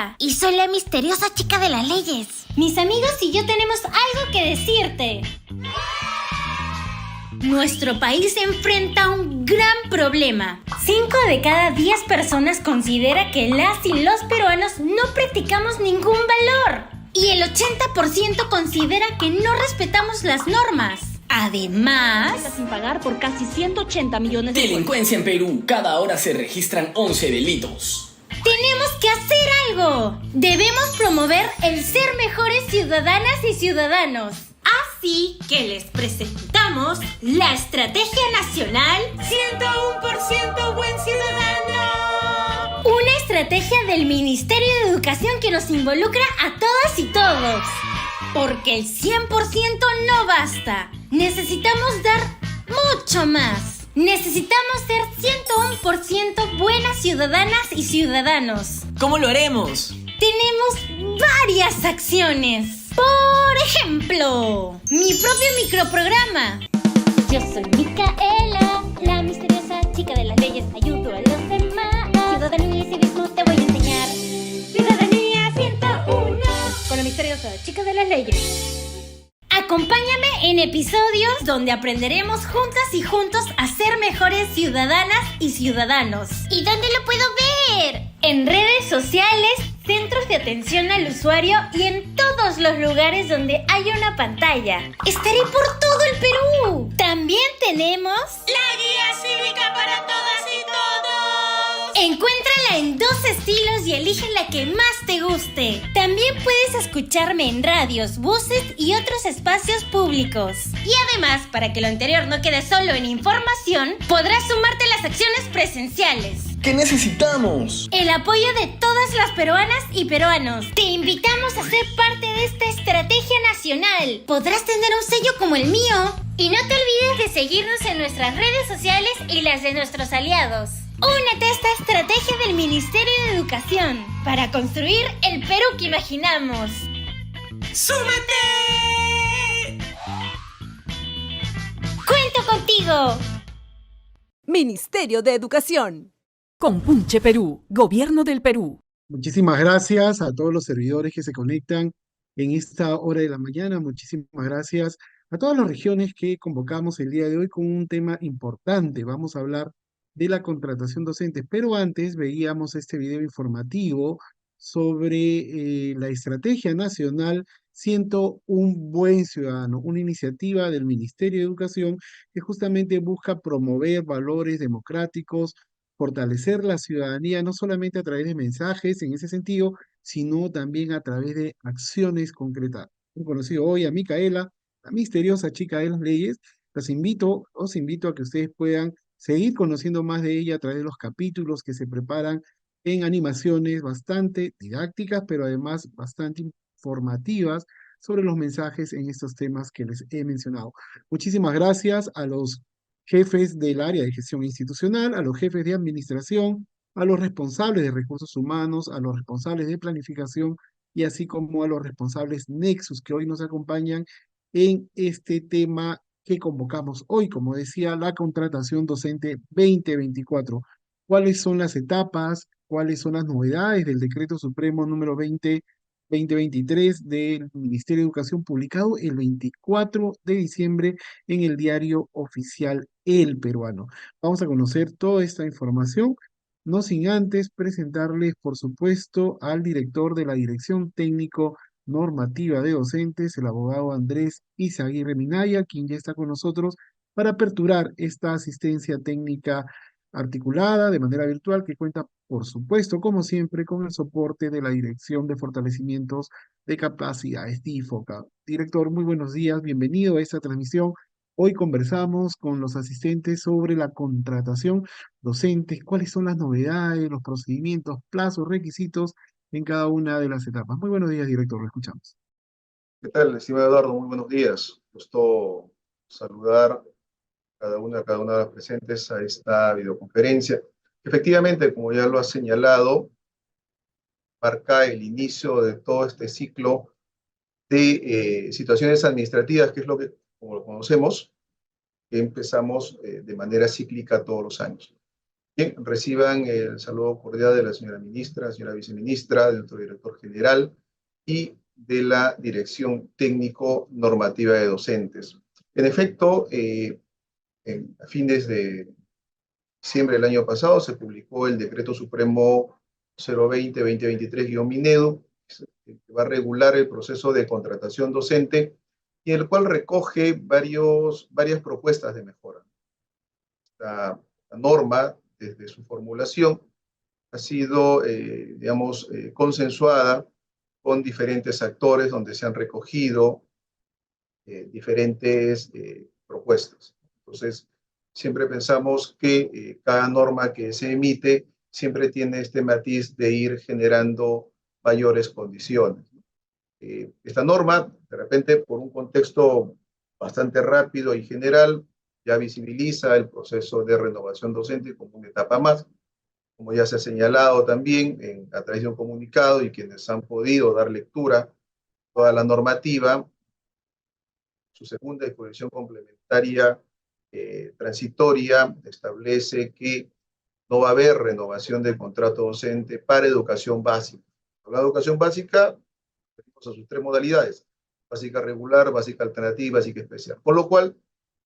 Hola, y soy la misteriosa chica de las leyes. Mis amigos y yo tenemos algo que decirte. Nuestro país se enfrenta a un gran problema. 5 de cada 10 personas considera que las y los peruanos no practicamos ningún valor. Y el 80% considera que no respetamos las normas. Además, sin pagar por casi 180 millones de delincuencia en Perú. Cada hora se registran 11 delitos. Tenemos que hacer algo. Debemos promover el ser mejores ciudadanas y ciudadanos. Así que les presentamos la Estrategia Nacional 101% Buen Ciudadano. Una estrategia del Ministerio de Educación que nos involucra a todas y todos. Porque el 100% no basta. Necesitamos dar mucho más. Necesitamos ser 101% buenas ciudadanas y ciudadanos. ¿Cómo lo haremos? Tenemos varias acciones. Por ejemplo, mi propio microprograma. Yo soy Micaela, la misteriosa chica de las leyes. Ayudo a los demás. Ciudadanía y civismo te voy a enseñar. Ciudadanía 101. Con la misteriosa chica de las leyes. Acompáñame en episodios donde aprenderemos juntas y juntos a ser mejores ciudadanas y ciudadanos. ¿Y dónde lo puedo ver? En redes sociales, centros de atención al usuario y en todos los lugares donde haya una pantalla. Estaré por todo el Perú. También tenemos la guía cívica para todas y todos. Encuéntrala en 2 estilos y elige la que más te guste. También puedes escucharme en radios, buses y otros espacios públicos. Y además, para que lo anterior no quede solo en información, podrás sumarte a las acciones presenciales. ¿Qué necesitamos? El apoyo de todas las peruanas y peruanos. Te invitamos a ser parte de esta estrategia nacional. Podrás tener un sello como el mío. Y no te olvides de seguirnos en nuestras redes sociales y las de nuestros aliados. Únete a esta estrategia del Ministerio de Educación para construir el Perú que imaginamos. ¡Súmate! ¡Cuento contigo! Ministerio de Educación. Compunche Perú, Gobierno del Perú. Muchísimas gracias a todos los servidores que se conectan en esta hora de la mañana. Muchísimas gracias a todas las regiones que convocamos el día de hoy con un tema importante. Vamos a hablar de la contratación docente, pero antes veíamos este video informativo sobre la Estrategia Nacional Siento un Buen Ciudadano, una iniciativa del Ministerio de Educación que justamente busca promover valores democráticos, fortalecer la ciudadanía, no solamente a través de mensajes en ese sentido, sino también a través de acciones concretas. He conocido hoy a Micaela, la misteriosa chica de las leyes. Os invito a que ustedes puedan seguir conociendo más de ella a través de los capítulos que se preparan en animaciones bastante didácticas, pero además bastante informativas sobre los mensajes en estos temas que les he mencionado. Muchísimas gracias a los jefes del área de gestión institucional, a los jefes de administración, a los responsables de recursos humanos, a los responsables de planificación y así como a los responsables Nexus que hoy nos acompañan en este tema que convocamos hoy, como decía, la contratación docente 2024. ¿Cuáles son las etapas? ¿Cuáles son las novedades del Decreto Supremo número 2023 del Ministerio de Educación, publicado el 24 de diciembre en el diario oficial El Peruano? Vamos a conocer toda esta información, no sin antes presentarles, por supuesto, al director de la Dirección Técnico Normativa de Docentes, el abogado Andrés Izaguirre Minaya, quien ya está con nosotros para aperturar esta asistencia técnica articulada de manera virtual que cuenta, por supuesto, como siempre, con el soporte de la Dirección de Fortalecimientos de Capacidades, DIFOCA. Director, muy buenos días, bienvenido a esta transmisión. Hoy conversamos con los asistentes sobre la contratación docente, cuáles son las novedades, los procedimientos, plazos, requisitos en cada una de las etapas. Muy buenos días, director, lo escuchamos. ¿Qué tal, estimado Eduardo? Muy buenos días. Gusto saludar a cada una de las presentes a esta videoconferencia. Efectivamente, como ya lo ha señalado, marca el inicio de todo este ciclo de situaciones administrativas, que es lo que, como lo conocemos, que empezamos de manera cíclica todos los años. Bien, reciban el saludo cordial de la señora ministra, señora viceministra, de nuestro director general y de la Dirección Técnico-Normativa de Docentes. En efecto, a fines de diciembre del año pasado se publicó el Decreto Supremo 020-2023-Minedu, que va a regular el proceso de contratación docente y el cual recoge varias propuestas de mejora. La norma, desde su formulación, ha sido, consensuada con diferentes actores donde se han recogido diferentes propuestas. Entonces, siempre pensamos que cada norma que se emite siempre tiene este matiz de ir generando mayores condiciones. Esta norma, de repente, por un contexto bastante rápido y general, ya visibiliza el proceso de renovación docente como una etapa más, como ya se ha señalado también a través de un comunicado y quienes han podido dar lectura a toda la normativa. Su segunda disposición complementaria transitoria establece que no va a haber renovación del contrato docente para educación básica. La educación básica, a sus tres modalidades: básica regular, básica alternativa, básica especial. Por lo cual,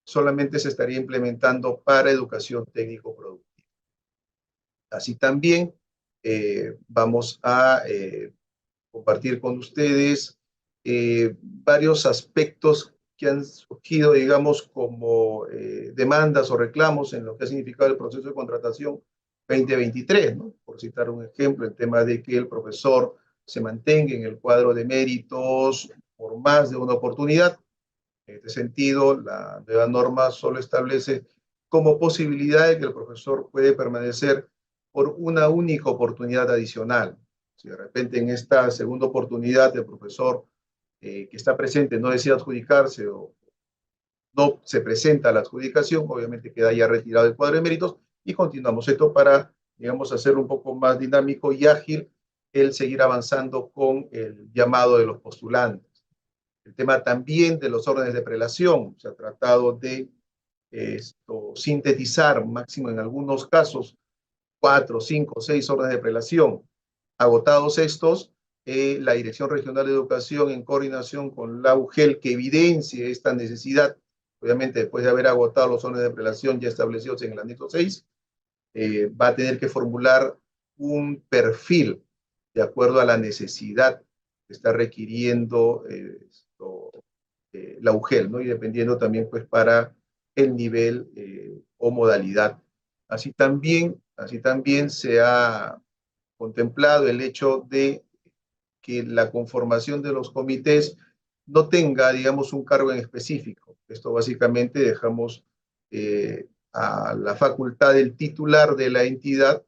solamente se estaría implementando para educación técnico-productiva. Así también vamos a compartir con ustedes varios aspectos que han surgido, digamos, como demandas o reclamos en lo que ha significado el proceso de contratación 2023, ¿no? Por citar un ejemplo, el tema de que el profesor se mantenga en el cuadro de méritos por más de una oportunidad. En este sentido, la nueva norma solo establece como posibilidad de que el profesor puede permanecer por una única oportunidad adicional. Si de repente en esta segunda oportunidad el profesor que está presente no decide adjudicarse o no se presenta a la adjudicación, obviamente queda ya retirado del cuadro de méritos y continuamos esto para, digamos, hacerlo un poco más dinámico y ágil el seguir avanzando con el llamado de los postulantes. El tema también de los órdenes de prelación, se ha tratado de sintetizar, máximo en algunos casos, 4, 5, 6 órdenes de prelación. Agotados estos, la Dirección Regional de Educación, en coordinación con la UGEL, que evidencie esta necesidad, obviamente después de haber agotado los órdenes de prelación ya establecidos en el anexo 6, va a tener que formular un perfil de acuerdo a la necesidad que está requiriendo la UGEL, ¿no? Y dependiendo también, pues, para el nivel o modalidad. Así también se ha contemplado el hecho de que la conformación de los comités no tenga, digamos, un cargo en específico. Esto básicamente dejamos a la facultad del titular de la entidad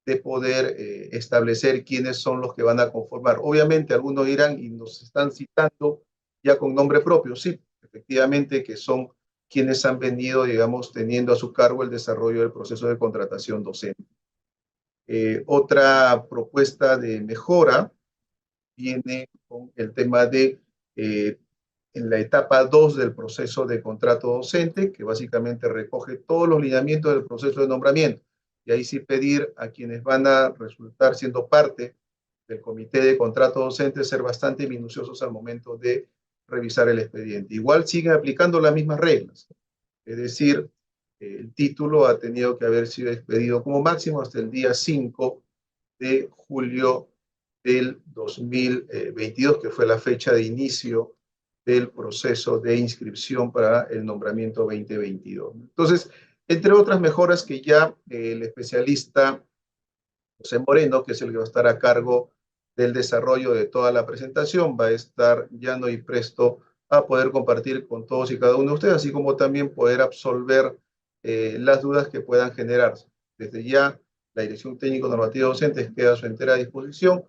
de poder establecer quiénes son los que van a conformar. Obviamente algunos dirán, y nos están citando ya con nombre propio, sí, efectivamente que son quienes han venido, digamos, teniendo a su cargo el desarrollo del proceso de contratación docente. Otra propuesta de mejora viene con el tema de, en la etapa 2 del proceso de contrato docente, que básicamente recoge todos los lineamientos del proceso de nombramiento. Y ahí sí pedir a quienes van a resultar siendo parte del comité de contrato docente ser bastante minuciosos al momento de revisar el expediente. Igual siguen aplicando las mismas reglas, es decir, el título ha tenido que haber sido expedido como máximo hasta el día 5 de julio del 2022, que fue la fecha de inicio del proceso de inscripción para el nombramiento 2022. Entonces, entre otras mejoras que ya el especialista José Moreno, que es el que va a estar a cargo del desarrollo de toda la presentación, va a estar llano y presto a poder compartir con todos y cada uno de ustedes, así como también poder absolver las dudas que puedan generarse. Desde ya, la Dirección Técnico Normativa Docentes queda a su entera disposición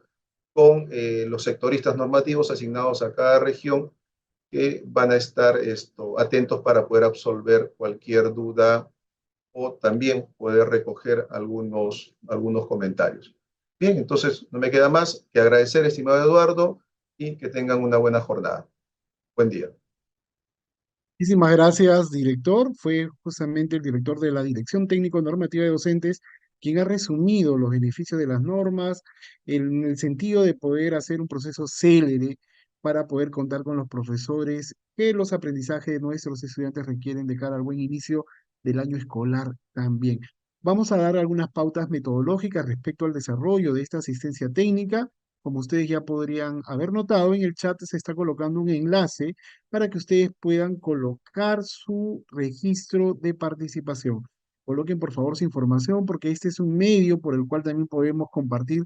con los sectoristas normativos asignados a cada región que van a estar atentos para poder absolver cualquier duda o también poder recoger algunos comentarios. Bien, entonces no me queda más que agradecer, estimado Eduardo, y que tengan una buena jornada. Buen día. Muchísimas gracias, director. Fue justamente el director de la Dirección Técnico Normativa de Docentes quien ha resumido los beneficios de las normas en el sentido de poder hacer un proceso célere para poder contar con los profesores que los aprendizajes de nuestros estudiantes requieren de cara al buen inicio del año escolar también. Vamos a dar algunas pautas metodológicas respecto al desarrollo de esta asistencia técnica. Como ustedes ya podrían haber notado, en el chat se está colocando un enlace para que ustedes puedan colocar su registro de participación. Coloquen por favor su información porque este es un medio por el cual también podemos compartir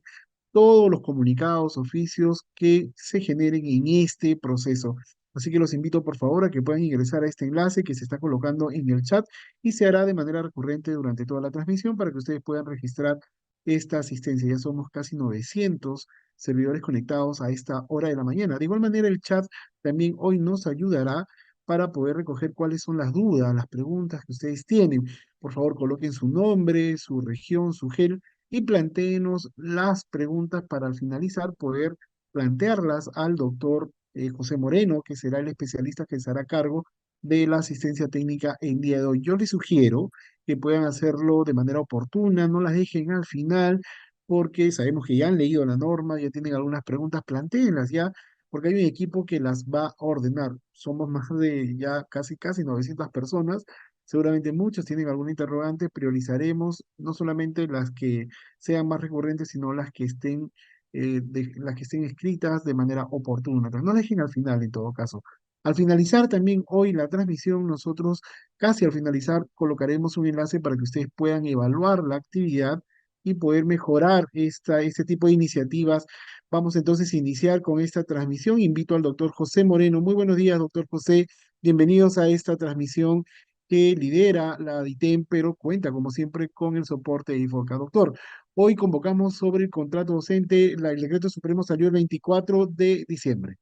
todos los comunicados, oficios que se generen en este proceso. Así que los invito por favor a que puedan ingresar a este enlace que se está colocando en el chat y se hará de manera recurrente durante toda la transmisión para que ustedes puedan registrar esta asistencia. Ya somos casi 900 servidores conectados a esta hora de la mañana. De igual manera, el chat también hoy nos ayudará para poder recoger cuáles son las dudas, las preguntas que ustedes tienen. Por favor, coloquen su nombre, su región, su GEL y plantéenos las preguntas para al finalizar poder plantearlas al doctor José Moreno, que será el especialista que se hará cargo de la asistencia técnica en día de hoy. Yo les sugiero que puedan hacerlo de manera oportuna, no las dejen al final, porque sabemos que ya han leído la norma, ya tienen algunas preguntas, plantéenlas ya, porque hay un equipo que las va a ordenar. Somos más de ya casi 900 personas, seguramente muchos tienen alguna interrogante, priorizaremos no solamente las que sean más recurrentes, sino las que estén escritas de manera oportuna. Pero no dejen al final en todo caso. Al finalizar también hoy la transmisión, nosotros casi al finalizar colocaremos un enlace para que ustedes puedan evaluar la actividad y poder mejorar este tipo de iniciativas. Vamos entonces a iniciar con esta transmisión. Invito al doctor José Moreno. Muy buenos días, doctor José. Bienvenidos a esta transmisión que lidera la DITEM, pero cuenta como siempre con el soporte de IFOCA. Doctor, hoy convocamos sobre el contrato docente. El decreto supremo salió el 24 de diciembre.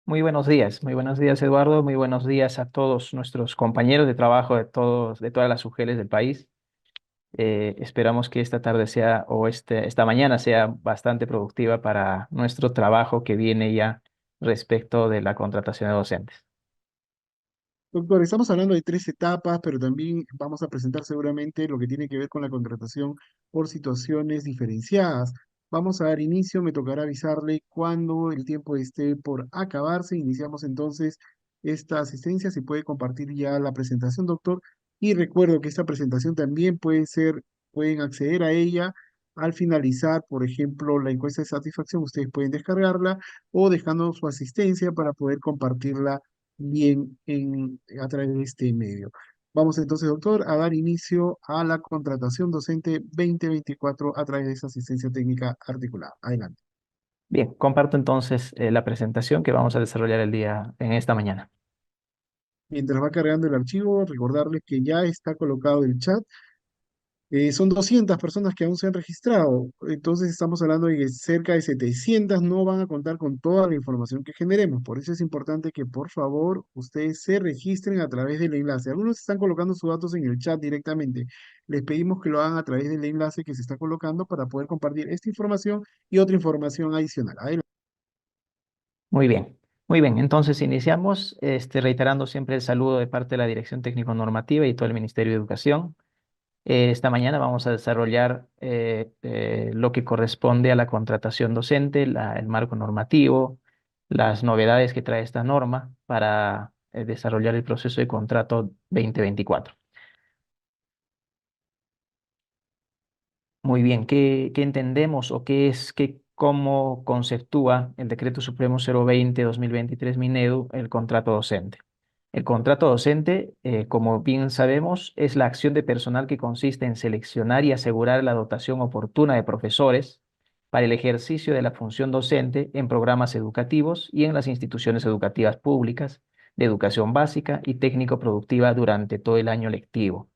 Muy buenos días Eduardo, muy buenos días a todos nuestros compañeros de trabajo de todas las UGELs del país. Esperamos que esta tarde esta mañana sea bastante productiva para nuestro trabajo que viene ya respecto de la contratación de docentes. Doctor, estamos hablando de 3 etapas, pero también vamos a presentar seguramente lo que tiene que ver con la contratación por situaciones diferenciadas. Vamos a dar inicio, me tocará avisarle cuando el tiempo esté por acabarse. Iniciamos entonces esta asistencia, se puede compartir ya la presentación, doctor. Y recuerdo que esta presentación también pueden acceder a ella al finalizar, por ejemplo, la encuesta de satisfacción. Ustedes pueden descargarla o dejando su asistencia para poder compartirla bien a través de este medio. Vamos entonces, doctor, a dar inicio a la contratación docente 2024 a través de esa asistencia técnica articulada. Adelante. Bien, comparto entonces la presentación que vamos a desarrollar en esta mañana. Mientras va cargando el archivo, recordarles que ya está colocado el chat. Son 200 personas que aún se han registrado, entonces estamos hablando de que cerca de 700 no van a contar con toda la información que generemos. Por eso es importante que por favor ustedes se registren a través del enlace. Algunos están colocando sus datos en el chat directamente. Les pedimos que lo hagan a través del enlace que se está colocando para poder compartir esta información y otra información adicional. Adelante. Muy bien, muy bien. Entonces iniciamos reiterando siempre el saludo de parte de la Dirección Técnico-Normativa y todo el Ministerio de Educación. Esta mañana vamos a desarrollar lo que corresponde a la contratación docente, el marco normativo, las novedades que trae esta norma para desarrollar el proceso de contrato 2024. Muy bien, ¿qué entendemos o cómo conceptúa el Decreto Supremo 020-2023 Minedu el contrato docente? El contrato docente, como bien sabemos, es la acción de personal que consiste en seleccionar y asegurar la dotación oportuna de profesores para el ejercicio de la función docente en programas educativos y en las instituciones educativas públicas de educación básica y técnico-productiva durante todo el año lectivo,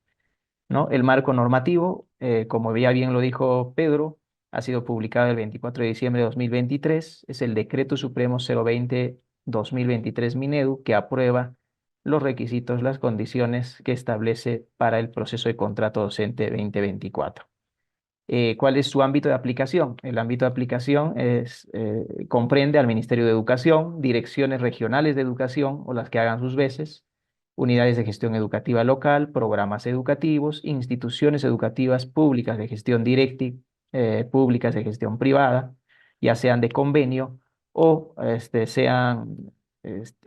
¿no? El marco normativo, como ya bien lo dijo Pedro, ha sido publicado el 24 de diciembre de 2023, es el Decreto Supremo 020-2023 Minedu que aprueba los requisitos, las condiciones que establece para el proceso de contrato docente 2024. ¿Cuál es su ámbito de aplicación? El ámbito de aplicación comprende al Ministerio de Educación, direcciones regionales de educación o las que hagan sus veces, unidades de gestión educativa local, programas educativos, instituciones educativas públicas de gestión directa, públicas de gestión privada, ya sean de convenio o sean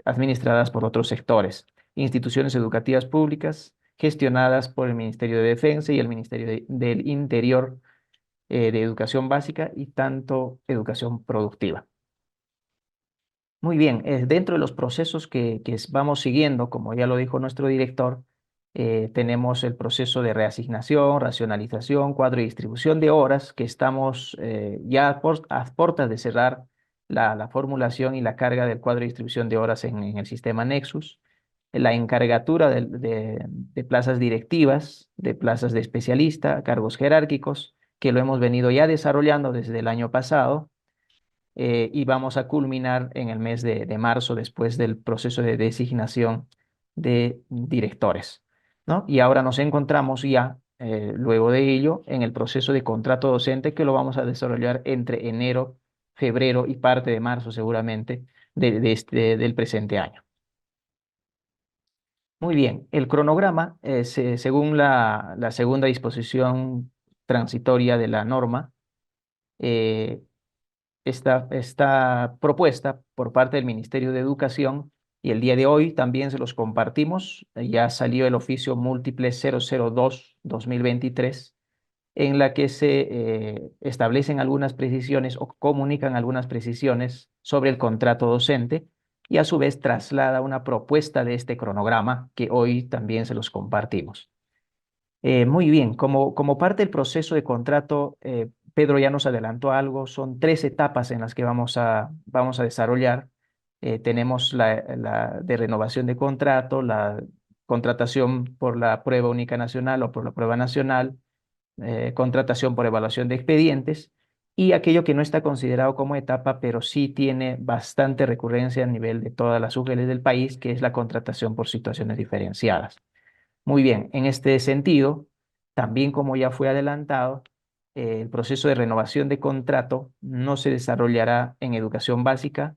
administradas por otros sectores. Instituciones educativas públicas gestionadas por el Ministerio de Defensa y el Ministerio del Interior, de educación básica y tanto educación productiva. Muy bien, dentro de los procesos que vamos siguiendo, como ya lo dijo nuestro director, tenemos el proceso de reasignación, racionalización, cuadro de distribución de horas, que estamos ya a puertas de cerrar la formulación y la carga del cuadro de distribución de horas en el sistema Nexus, la encargatura de plazas directivas, de plazas de especialista, cargos jerárquicos, que lo hemos venido ya desarrollando desde el año pasado, y vamos a culminar en el mes de marzo después del proceso de designación de directores, ¿no? Y ahora nos encontramos ya, luego de ello, en el proceso de contrato docente que lo vamos a desarrollar entre enero, febrero y parte de marzo seguramente del presente año. Muy bien, el cronograma, según la segunda disposición transitoria de la norma, está propuesta por parte del Ministerio de Educación y el día de hoy también se los compartimos. Ya salió el oficio múltiple 002-2023 en la que se establecen algunas precisiones o comunican algunas precisiones sobre el contrato docente y a su vez traslada una propuesta de este cronograma que hoy también se los compartimos. Muy bien, como parte del proceso de contrato, Pedro ya nos adelantó algo, son 3 etapas en las que vamos a desarrollar. Tenemos la de renovación de contrato, la contratación por la prueba única nacional o por la prueba nacional, contratación por evaluación de expedientes y aquello que no está considerado como etapa, pero sí tiene bastante recurrencia a nivel de todas las UGELs del país, que es la contratación por situaciones diferenciadas. Muy bien, en este sentido, también como ya fue adelantado, el proceso de renovación de contrato no se desarrollará en educación básica,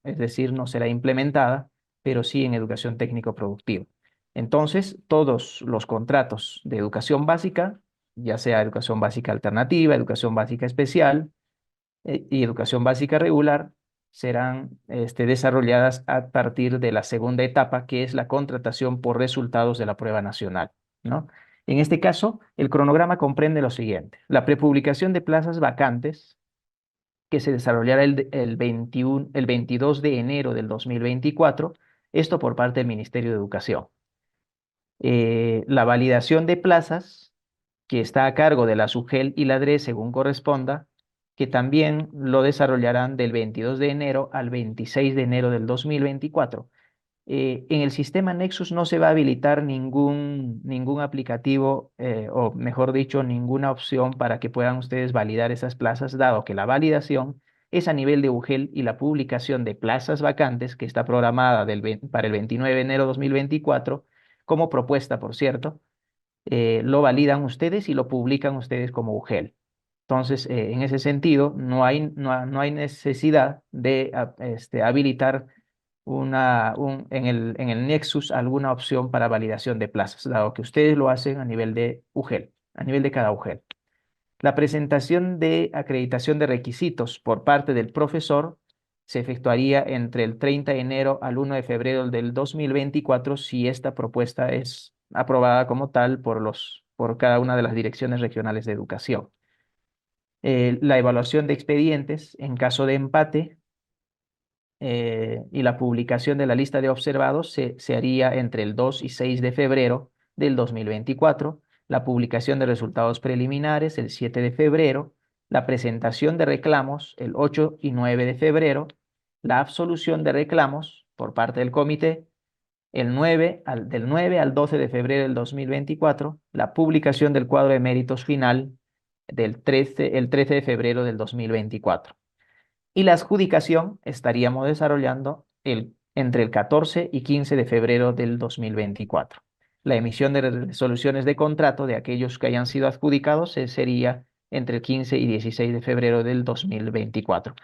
es decir, no será implementada, pero sí en educación técnico-productiva. Entonces, todos los contratos de educación básica, ya sea educación básica alternativa, educación básica especial y educación básica regular, serán desarrolladas a partir de la segunda etapa, que es la contratación por resultados de la prueba nacional, ¿no? En este caso, el cronograma comprende lo siguiente: la prepublicación de plazas vacantes, que se desarrollará el 22 de enero del 2024, esto por parte del Ministerio de Educación. La validación de plazas, que está a cargo de la SUGEL y la DRE según corresponda, que también lo desarrollarán del 22 de enero al 26 de enero del 2024. En el sistema Nexus no se va a habilitar ningún aplicativo, o mejor dicho, ninguna opción para que puedan ustedes validar esas plazas, dado que la validación es a nivel de UGEL y la publicación de plazas vacantes, que está programada para el 29 de enero de 2024, como propuesta, por cierto, lo validan ustedes y lo publican ustedes como UGEL. Entonces, en ese sentido, no hay necesidad de habilitar en el Nexus alguna opción para validación de plazas, dado que ustedes lo hacen a nivel de UGEL, a nivel de cada UGEL. La presentación de acreditación de requisitos por parte del profesor se efectuaría entre el 30 de enero al 1 de febrero del 2024 si esta propuesta es aprobada como tal por cada una de las direcciones regionales de educación. La evaluación de expedientes en caso de empate y la publicación de la lista de observados se haría entre el 2 y 6 de febrero del 2024, la publicación de resultados preliminares el 7 de febrero, la presentación de reclamos el 8 y 9 de febrero, la absolución de reclamos por parte del comité del 9 al 12 de febrero del 2024, la publicación del cuadro de méritos final el 13 de febrero del 2024. Y la adjudicación estaríamos desarrollando entre el 14 y 15 de febrero del 2024. La emisión de resoluciones de contrato de aquellos que hayan sido adjudicados sería entre el 15 y 16 de febrero del 2024.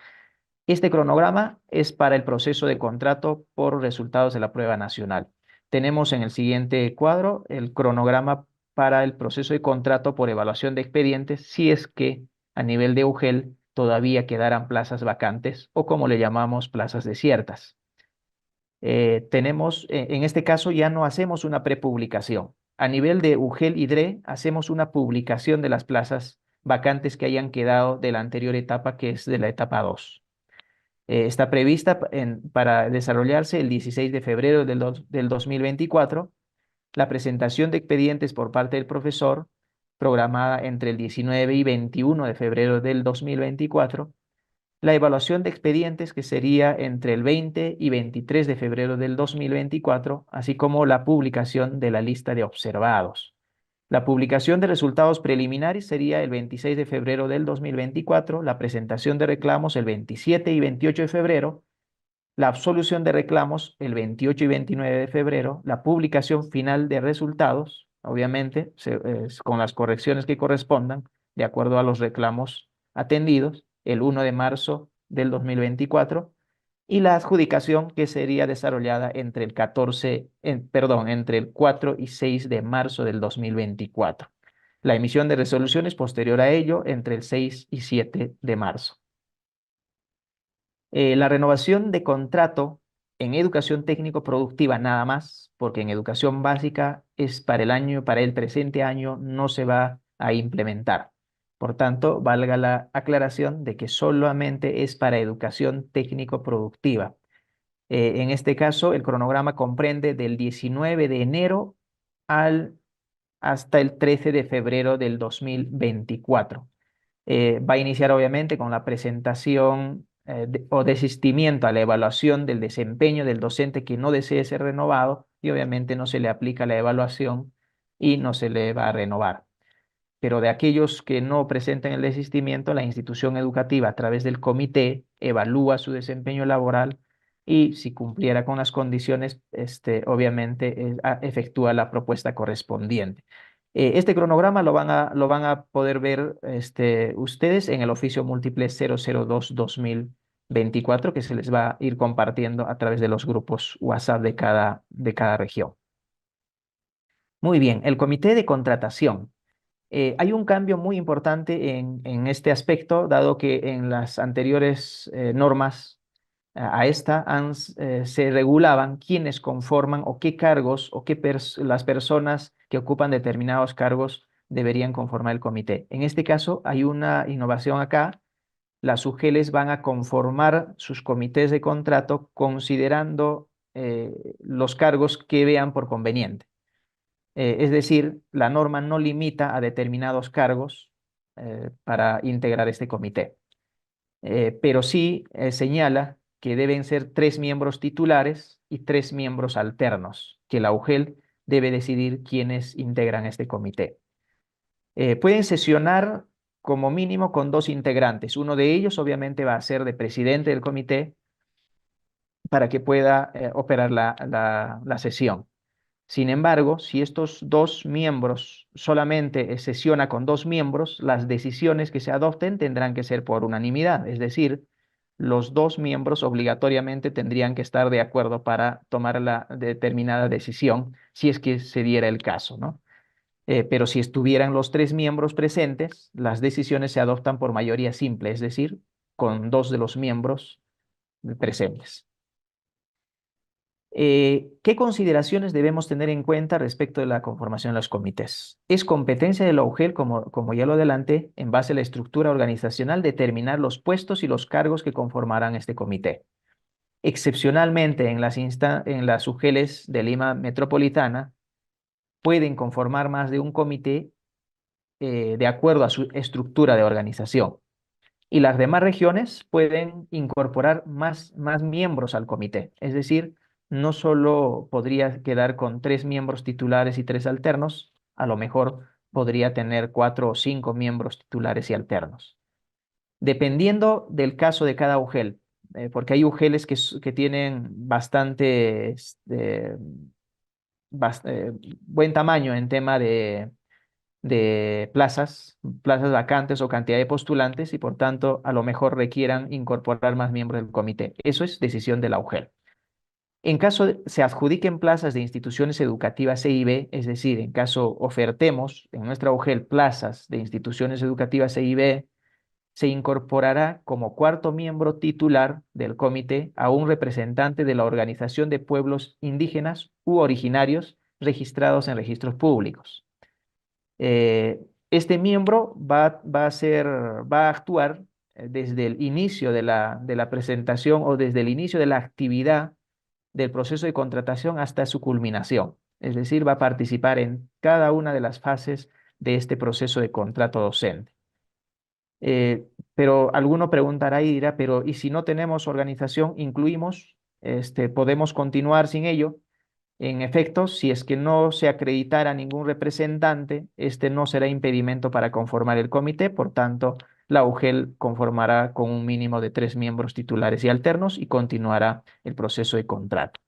Este cronograma es para el proceso de contrato por resultados de la prueba nacional. Tenemos en el siguiente cuadro el cronograma para el proceso de contrato por evaluación de expedientes, si es que a nivel de UGEL todavía quedaran plazas vacantes o como le llamamos plazas desiertas. En este caso ya no hacemos una prepublicación. A nivel de UGEL y DRE hacemos una publicación de las plazas vacantes que hayan quedado de la anterior etapa, que es de la etapa 2. Está prevista para desarrollarse el 16 de febrero del 2024, la presentación de expedientes por parte del profesor, programada entre el 19 y 21 de febrero del 2024, la evaluación de expedientes, que sería entre el 20 y 23 de febrero del 2024, así como la publicación de la lista de observados. La publicación de resultados preliminares sería el 26 de febrero del 2024, la presentación de reclamos el 27 y 28 de febrero, la absolución de reclamos el 28 y 29 de febrero, la publicación final de resultados, obviamente, con las correcciones que correspondan, de acuerdo a los reclamos atendidos, el 1 de marzo del 2024, y la adjudicación, que sería desarrollada entre el 4 y 6 de marzo del 2024. La emisión de resoluciones posterior a ello entre el 6 y 7 de marzo. La renovación de contrato en educación técnico-productiva nada más, porque en educación básica es para el presente año no se va a implementar. Por tanto, valga la aclaración de que solamente es para educación técnico-productiva. En este caso, el cronograma comprende del 19 de enero hasta el 13 de febrero del 2024. Va a iniciar obviamente con la presentación o desistimiento a la evaluación del desempeño del docente que no desee ser renovado, y obviamente no se le aplica la evaluación y no se le va a renovar. Pero de aquellos que no presenten el desistimiento, la institución educativa a través del comité evalúa su desempeño laboral y si cumpliera con las condiciones, obviamente efectúa la propuesta correspondiente. Este cronograma lo van a poder ver ustedes en el oficio múltiple 002-2024, que se les va a ir compartiendo a través de los grupos WhatsApp de cada región. Muy bien, el comité de contratación. Hay un cambio muy importante en este aspecto, dado que en las anteriores normas a esta se regulaban quiénes conforman o qué cargos o las personas que ocupan determinados cargos deberían conformar el comité. En este caso hay una innovación acá. Las UGELes van a conformar sus comités de contrato considerando los cargos que vean por conveniente. Es decir, la norma no limita a determinados cargos para integrar este comité, pero sí señala que deben ser 3 miembros titulares y 3 miembros alternos, que la UGEL debe decidir quiénes integran este comité. Pueden sesionar como mínimo con 2 integrantes. Uno de ellos obviamente va a ser de presidente del comité para que pueda operar la sesión. Sin embargo, si estos 2 miembros solamente sesiona con 2 miembros, las decisiones que se adopten tendrán que ser por unanimidad, es decir, los 2 miembros obligatoriamente tendrían que estar de acuerdo para tomar la determinada decisión, si es que se diera el caso, ¿no? Pero si estuvieran los 3 miembros presentes, las decisiones se adoptan por mayoría simple, es decir, con 2 de los miembros presentes. ¿Qué consideraciones debemos tener en cuenta respecto de la conformación de los comités? Es competencia de la UGEL, como ya lo adelanté, en base a la estructura organizacional, determinar los puestos y los cargos que conformarán este comité. Excepcionalmente, en las UGELes de Lima Metropolitana, pueden conformar más de un comité de acuerdo a su estructura de organización. Y las demás regiones pueden incorporar más miembros al comité, es decir, no solo podría quedar con 3 miembros titulares y 3 alternos, a lo mejor podría tener 4 o 5 miembros titulares y alternos. Dependiendo del caso de cada UGEL, porque hay UGELes que tienen bastante buen tamaño en tema de plazas vacantes o cantidad de postulantes y por tanto a lo mejor requieran incorporar más miembros del comité. Eso es decisión de la UGEL. En caso se adjudiquen plazas de instituciones educativas E y B, es decir, en caso ofertemos en nuestra UGEL plazas de instituciones educativas E y B, se incorporará como cuarto miembro titular del comité a un representante de la Organización de Pueblos Indígenas u originarios registrados en registros públicos. Este miembro va a actuar desde el inicio de la presentación o desde el inicio de la actividad del proceso de contratación hasta su culminación. Es decir, va a participar en cada una de las fases de este proceso de contrato docente. Pero alguno preguntará y dirá, pero ¿y si no tenemos organización, incluimos? ¿Podemos continuar sin ello? En efecto, si es que no se acreditara ningún representante, este no será impedimento para conformar el comité, por tanto, la UGEL conformará con un mínimo de 3 miembros titulares y alternos y continuará el proceso de contrato.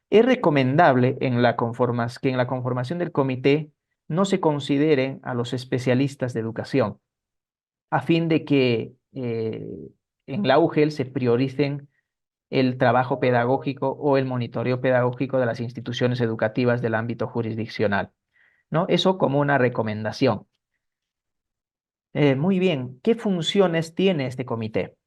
Es recomendable que en la conformación del comité no se consideren a los especialistas de educación, a fin de que en la UGEL se prioricen el trabajo pedagógico o el monitoreo pedagógico de las instituciones educativas del ámbito jurisdiccional, ¿no? Eso como una recomendación. Muy bien, ¿qué funciones tiene este comité?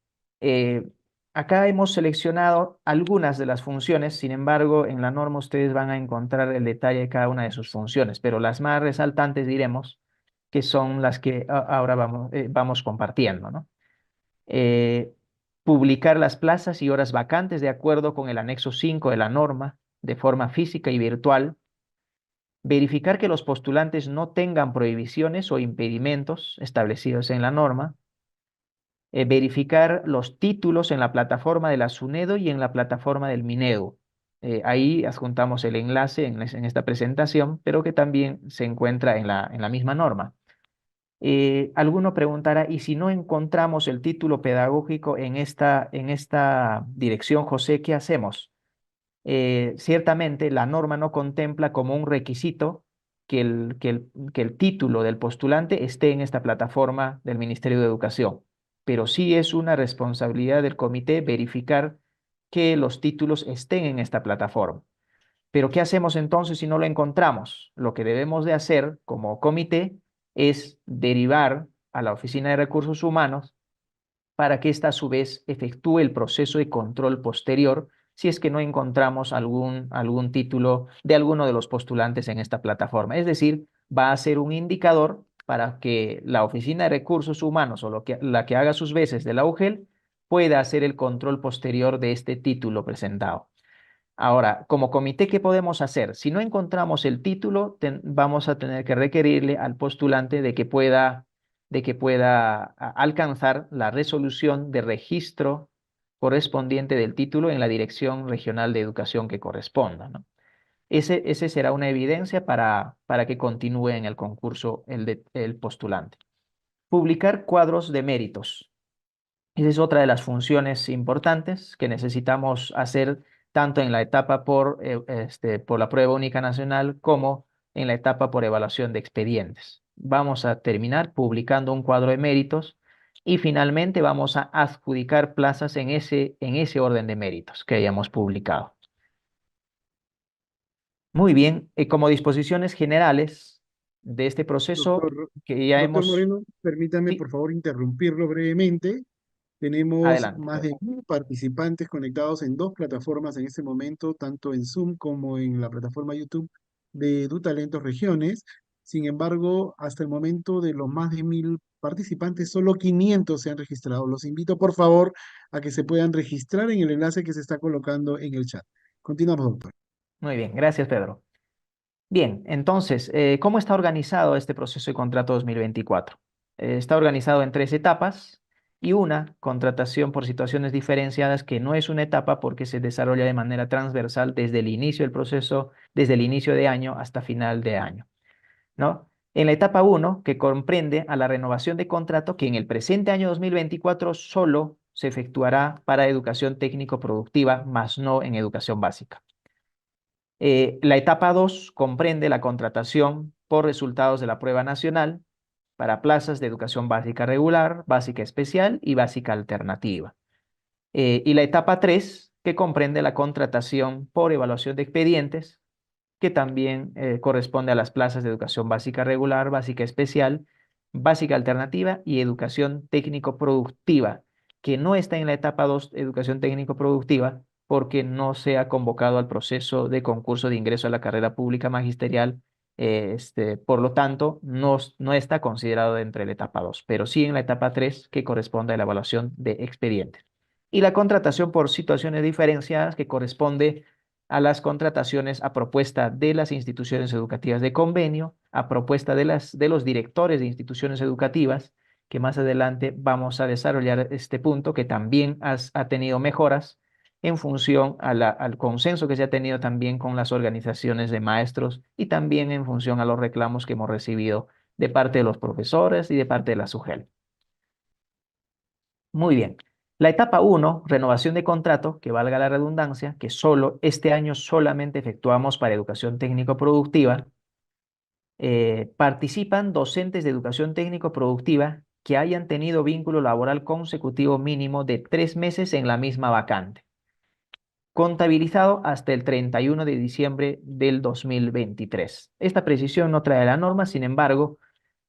Acá hemos seleccionado algunas de las funciones, sin embargo, en la norma ustedes van a encontrar el detalle de cada una de sus funciones, pero las más resaltantes diremos que son las que ahora vamos compartiendo, ¿no? Publicar las plazas y horas vacantes de acuerdo con el anexo 5 de la norma, de forma física y virtual. Verificar que los postulantes no tengan prohibiciones o impedimentos establecidos en la norma. Verificar los títulos en la plataforma de la SUNEDO y en la plataforma del MINEDU. Ahí adjuntamos el enlace en esta presentación, pero que también se encuentra en la misma norma. Alguno preguntará, ¿y si no encontramos el título pedagógico en esta dirección, José, qué hacemos? Ciertamente la norma no contempla como un requisito que el título del postulante esté en esta plataforma del Ministerio de Educación, pero sí es una responsabilidad del comité verificar que los títulos estén en esta plataforma. Pero ¿qué hacemos entonces si no lo encontramos? Lo que debemos de hacer como comité es derivar a la Oficina de Recursos Humanos para que ésta a su vez efectúe el proceso de control posterior si es que no encontramos algún título de alguno de los postulantes en esta plataforma. Es decir, va a ser un indicador para que la Oficina de Recursos Humanos o la que haga sus veces de la UGEL pueda hacer el control posterior de este título presentado. Ahora, como comité, ¿qué podemos hacer? Si no encontramos el título, vamos a tener que requerirle al postulante de que pueda alcanzar la resolución de registro correspondiente del título en la Dirección Regional de Educación que corresponda, ¿no? Ese será una evidencia para que continúe en el concurso el postulante. Publicar cuadros de méritos. Esa es otra de las funciones importantes que necesitamos hacer tanto en la etapa por la prueba única nacional como en la etapa por evaluación de expedientes. Vamos a terminar publicando un cuadro de méritos y finalmente vamos a adjudicar plazas en ese orden de méritos que hayamos publicado. Muy bien, como disposiciones generales de este proceso que ya Doctor hemos... Moreno, permítame Sí, por favor interrumpirlo brevemente. Tenemos adelante, más de Pedro. 1000 participantes conectados en 2 plataformas en este momento, tanto en Zoom como en la plataforma YouTube de DuTalentos Regiones. Sin embargo, hasta el momento de los más de 1000 participantes, solo 500 se han registrado. Los invito por favor a que se puedan registrar en el enlace que se está colocando en el chat. Continuamos, doctor. Muy bien, gracias, Pedro. Bien, entonces, ¿cómo está organizado este proceso de contrato 2024? Está organizado en 3 etapas y una contratación por situaciones diferenciadas que no es una etapa porque se desarrolla de manera transversal desde el inicio del proceso, desde el inicio de año hasta final de año, ¿no? En la etapa 1, que comprende a la renovación de contrato que en el presente año 2024 solo se efectuará para educación técnico-productiva, más no en educación básica. La etapa 2 comprende la contratación por resultados de la prueba nacional para plazas de educación básica regular, básica especial y básica alternativa. Y la etapa 3 que comprende la contratación por evaluación de expedientes, que también corresponde a las plazas de educación básica regular, básica especial, básica alternativa y educación técnico-productiva, que no está en la etapa 2, educación técnico-productiva, porque no se ha convocado al proceso de concurso de ingreso a la carrera pública magisterial. Por lo tanto, no está considerado dentro de la etapa 2, pero sí en la etapa 3, que corresponde a la evaluación de expedientes. Y la contratación por situaciones diferenciadas, que corresponde a las contrataciones a propuesta de las instituciones educativas de convenio, a propuesta de los directores de instituciones educativas, que más adelante vamos a desarrollar este punto, que también ha tenido mejoras en función al consenso que se ha tenido también con las organizaciones de maestros y también en función a los reclamos que hemos recibido de parte de los profesores y de parte de la SUGEL. Muy bien. La etapa 1, renovación de contrato, que valga la redundancia, que este año solamente efectuamos para educación técnico-productiva. Participan docentes de educación técnico-productiva que hayan tenido vínculo laboral consecutivo mínimo de 3 meses en la misma vacante, contabilizado hasta el 31 de diciembre del 2023. Esta precisión no trae la norma, sin embargo,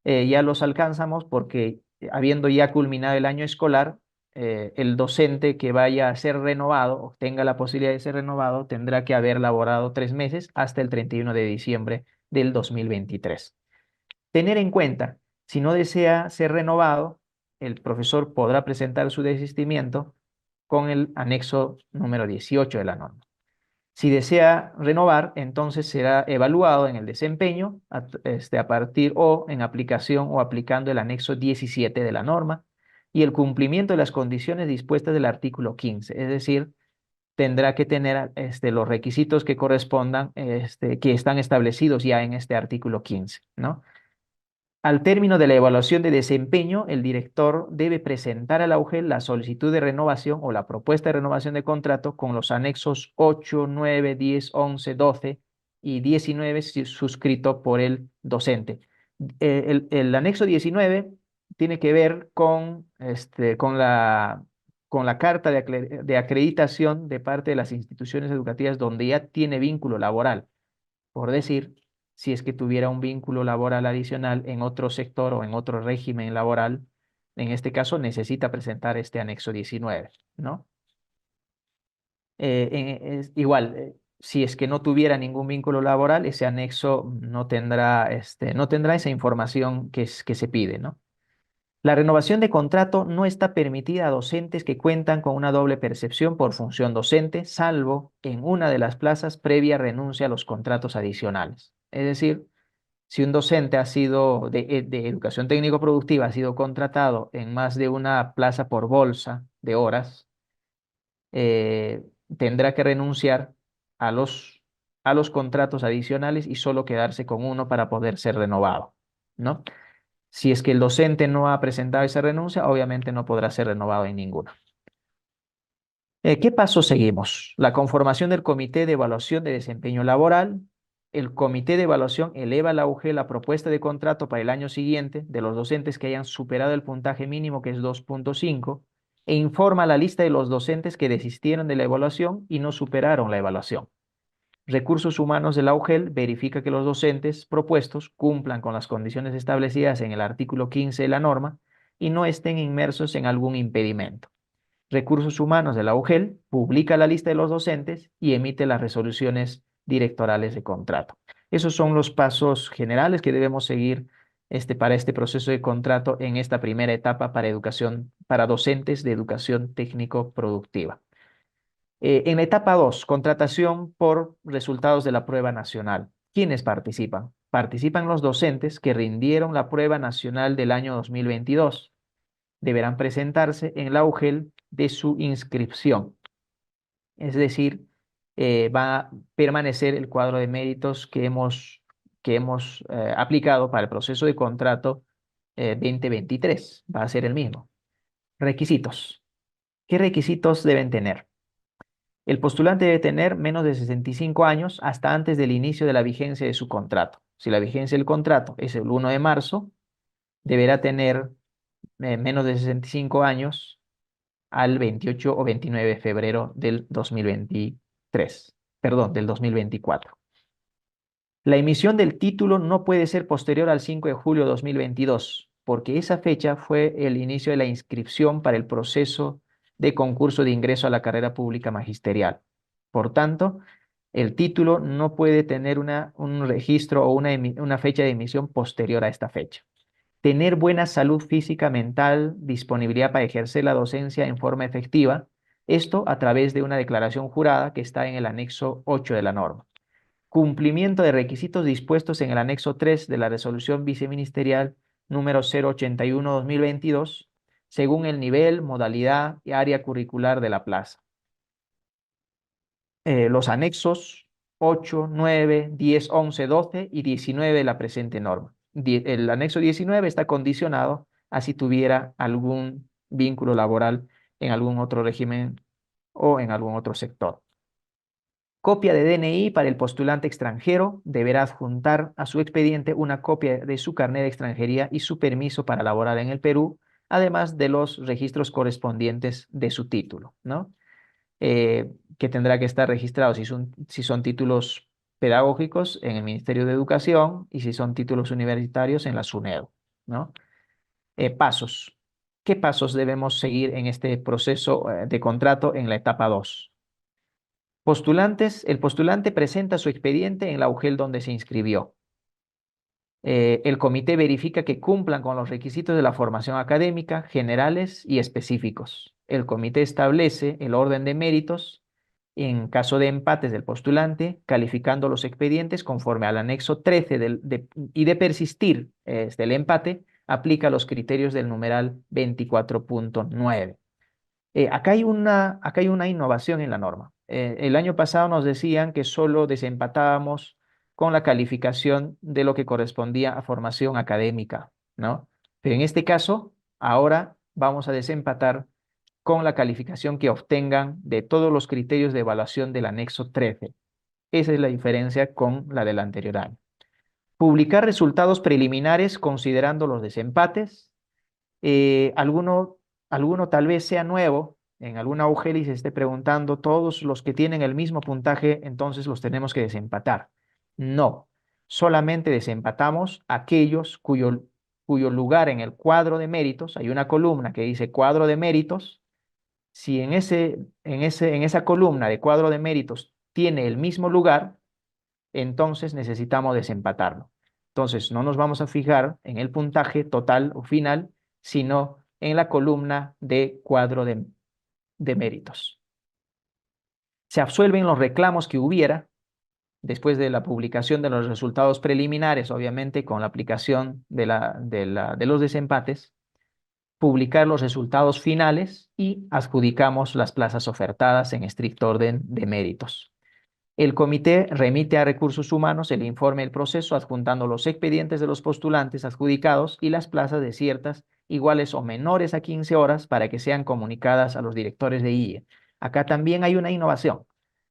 ya los alcanzamos porque habiendo ya culminado el año escolar, el docente que vaya a ser renovado o tenga la posibilidad de ser renovado tendrá que haber laborado 3 meses hasta el 31 de diciembre del 2023. Tener en cuenta, si no desea ser renovado, el profesor podrá presentar su desistimiento con el anexo número 18 de la norma. Si desea renovar, entonces será evaluado en el desempeño a partir o en aplicación o aplicando el anexo 17 de la norma y el cumplimiento de las condiciones dispuestas del artículo 15, es decir, tendrá que tener los requisitos que correspondan, que están establecidos ya en este artículo 15, ¿no? Al término de la evaluación de desempeño, el director debe presentar a la UGEL la solicitud de renovación o la propuesta de renovación de contrato con los anexos 8, 9, 10, 11, 12 y 19 suscrito por el docente. El anexo 19 tiene que ver con la carta de acreditación de parte de las instituciones educativas donde ya tiene vínculo laboral. Por decir, si es que tuviera un vínculo laboral adicional en otro sector o en otro régimen laboral, en este caso necesita presentar este anexo 19, ¿no? Igual, si es que no tuviera ningún vínculo laboral, ese anexo no tendrá esa información que se pide, ¿no? La renovación de contrato no está permitida a docentes que cuentan con una doble percepción por función docente, salvo en una de las plazas previa renuncia a los contratos adicionales. Es decir, si un docente de educación técnico-productiva ha sido contratado en más de una plaza por bolsa de horas, tendrá que renunciar a los contratos adicionales y solo quedarse con uno para poder ser renovado, ¿no? Si es que el docente no ha presentado esa renuncia, obviamente no podrá ser renovado en ninguno. ¿Qué paso seguimos? La conformación del Comité de Evaluación de Desempeño Laboral. El Comité de Evaluación eleva a la UGEL la propuesta de contrato para el año siguiente de los docentes que hayan superado el puntaje mínimo, que es 2.5, e informa la lista de los docentes que desistieron de la evaluación y no superaron la evaluación. Recursos Humanos de la UGEL verifica que los docentes propuestos cumplan con las condiciones establecidas en el artículo 15 de la norma y no estén inmersos en algún impedimento. Recursos Humanos de la UGEL publica la lista de los docentes y emite las resoluciones directorales de contrato. Esos son los pasos generales que debemos seguir para este proceso de contrato en esta primera etapa para docentes de educación técnico-productiva. En la etapa 2, contratación por resultados de la prueba nacional. ¿Quiénes participan? Participan los docentes que rindieron la prueba nacional del año 2022. Deberán presentarse en la UGEL de su inscripción. Es decir, va a permanecer el cuadro de méritos que hemos aplicado para el proceso de contrato 2023. Va a ser el mismo. Requisitos. ¿Qué requisitos deben tener? El postulante debe tener menos de 65 años hasta antes del inicio de la vigencia de su contrato. Si la vigencia del contrato es el 1 de marzo, deberá tener menos de 65 años al 28 o 29 de febrero del 2023, perdón, del 2024. La emisión del título no puede ser posterior al 5 de julio de 2022, porque esa fecha fue el inicio de la inscripción para el proceso de concurso de ingreso a la carrera pública magisterial. Por tanto, el título no puede tener un registro o una fecha de emisión posterior a esta fecha. Tener buena salud física, mental, disponibilidad para ejercer la docencia en forma efectiva, esto a través de una declaración jurada que está en el anexo 8 de la norma. Cumplimiento de requisitos dispuestos en el anexo 3 de la resolución viceministerial número 081-2022, según el nivel, modalidad y área curricular de la plaza. Los anexos 8, 9, 10, 11, 12 y 19 de la presente norma. El anexo 19 está condicionado a si tuviera algún vínculo laboral en algún otro régimen o en algún otro sector. Copia de DNI para el postulante extranjero. Deberá adjuntar a su expediente una copia de su carnet de extranjería y su permiso para laborar en el Perú, además de los registros correspondientes de su título, ¿no? Que tendrá que estar registrado si son títulos pedagógicos en el Ministerio de Educación y si son títulos universitarios en la SUNEDU, ¿no? Pasos. ¿Qué pasos debemos seguir en este proceso de contrato en la etapa 2? El postulante presenta su expediente en la UGEL donde se inscribió. El comité verifica que cumplan con los requisitos de la formación académica, generales y específicos. El comité establece el orden de méritos en caso de empates del postulante, calificando los expedientes conforme al anexo 13 y de persistir el empate, aplica los criterios del numeral 24.9. Acá hay una innovación en la norma. El año pasado nos decían que solo desempatábamos con la calificación de lo que correspondía a formación académica, ¿no? Pero en este caso, ahora vamos a desempatar con la calificación que obtengan de todos los criterios de evaluación del anexo 13. Esa es la diferencia con la del anterior año. Publicar resultados preliminares considerando los desempates. Alguno tal vez sea nuevo, en alguna UGEL y se esté preguntando, todos los que tienen el mismo puntaje, entonces los tenemos que desempatar. No, solamente desempatamos aquellos cuyo lugar en el cuadro de méritos, hay una columna que dice cuadro de méritos. Si en esa columna de cuadro de méritos tiene el mismo lugar, entonces necesitamos desempatarlo. Entonces no nos vamos a fijar en el puntaje total o final, sino en la columna de cuadro de méritos. Se absuelven los reclamos que hubiera después de la publicación de los resultados preliminares, obviamente con la aplicación de los desempates, publicar los resultados finales y adjudicamos las plazas ofertadas en estricto orden de méritos. El comité remite a Recursos Humanos el informe del proceso adjuntando los expedientes de los postulantes adjudicados y las plazas desiertas iguales o menores a 15 horas para que sean comunicadas a los directores de IE. Acá también hay una innovación.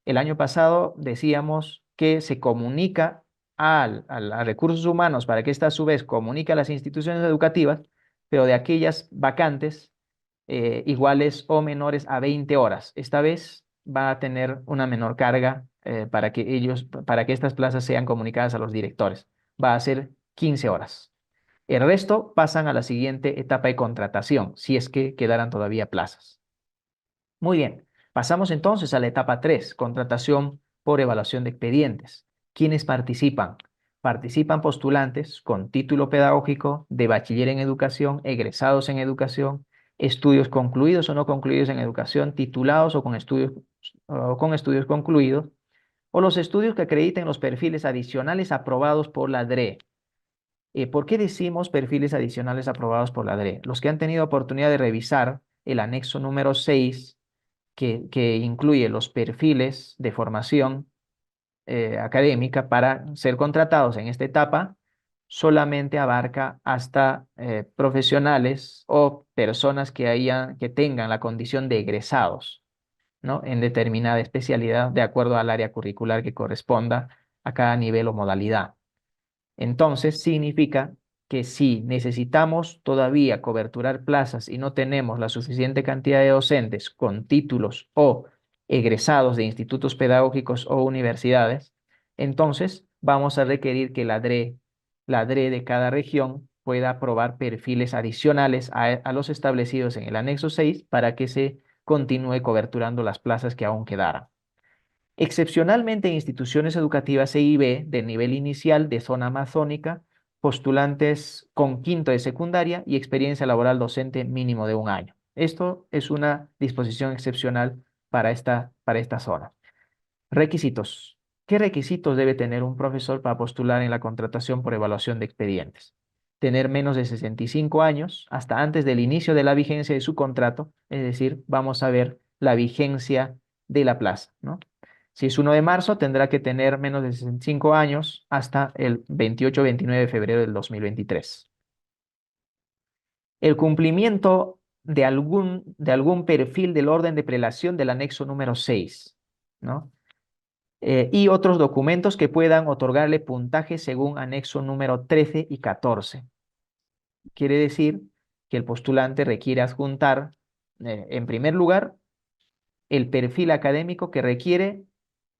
El año pasado decíamos que se comunica a Recursos Humanos para que ésta a su vez comunique a las instituciones educativas, pero de aquellas vacantes iguales o menores a 20 horas. Esta vez va a tener una menor carga para que estas plazas sean comunicadas a los directores. Va a ser 15 horas. El resto pasan a la siguiente etapa de contratación, si es que quedaran todavía plazas. Muy bien, pasamos entonces a la etapa 3, contratación por evaluación de expedientes. ¿Quiénes participan? Participan postulantes con título pedagógico, de bachiller en educación, egresados en educación, estudios concluidos o no concluidos en educación, titulados o con estudios concluidos, o los estudios que acrediten los perfiles adicionales aprobados por la DRE. ¿Por qué decimos perfiles adicionales aprobados por la DRE? Los que han tenido oportunidad de revisar el anexo número 6, que incluye los perfiles de formación académica para ser contratados en esta etapa, solamente abarca hasta profesionales o personas que tengan la condición de egresados, ¿no? En determinada especialidad de acuerdo al área curricular que corresponda a cada nivel o modalidad. Entonces, significa que si necesitamos todavía coberturar plazas y no tenemos la suficiente cantidad de docentes con títulos o egresados de institutos pedagógicos o universidades, entonces vamos a requerir que la DRE de cada región pueda aprobar perfiles adicionales a los establecidos en el anexo 6 para que se continúe coberturando las plazas que aún quedaran. Excepcionalmente en instituciones educativas EIB de nivel inicial de zona amazónica, postulantes con quinto de secundaria y experiencia laboral docente mínimo de 1 año. Esto es una disposición excepcional para esta zona. Requisitos. ¿Qué requisitos debe tener un profesor para postular en la contratación por evaluación de expedientes? Tener menos de 65 años hasta antes del inicio de la vigencia de su contrato, es decir, vamos a ver la vigencia de la plaza, ¿no? Si es 1 de marzo, tendrá que tener menos de 65 años hasta el 28-29 de febrero del 2023. El cumplimiento de algún perfil del orden de prelación del anexo número 6, ¿no? Y otros documentos que puedan otorgarle puntaje según anexo número 13 y 14. Quiere decir que el postulante requiere adjuntar, en primer lugar, el perfil académico que requiere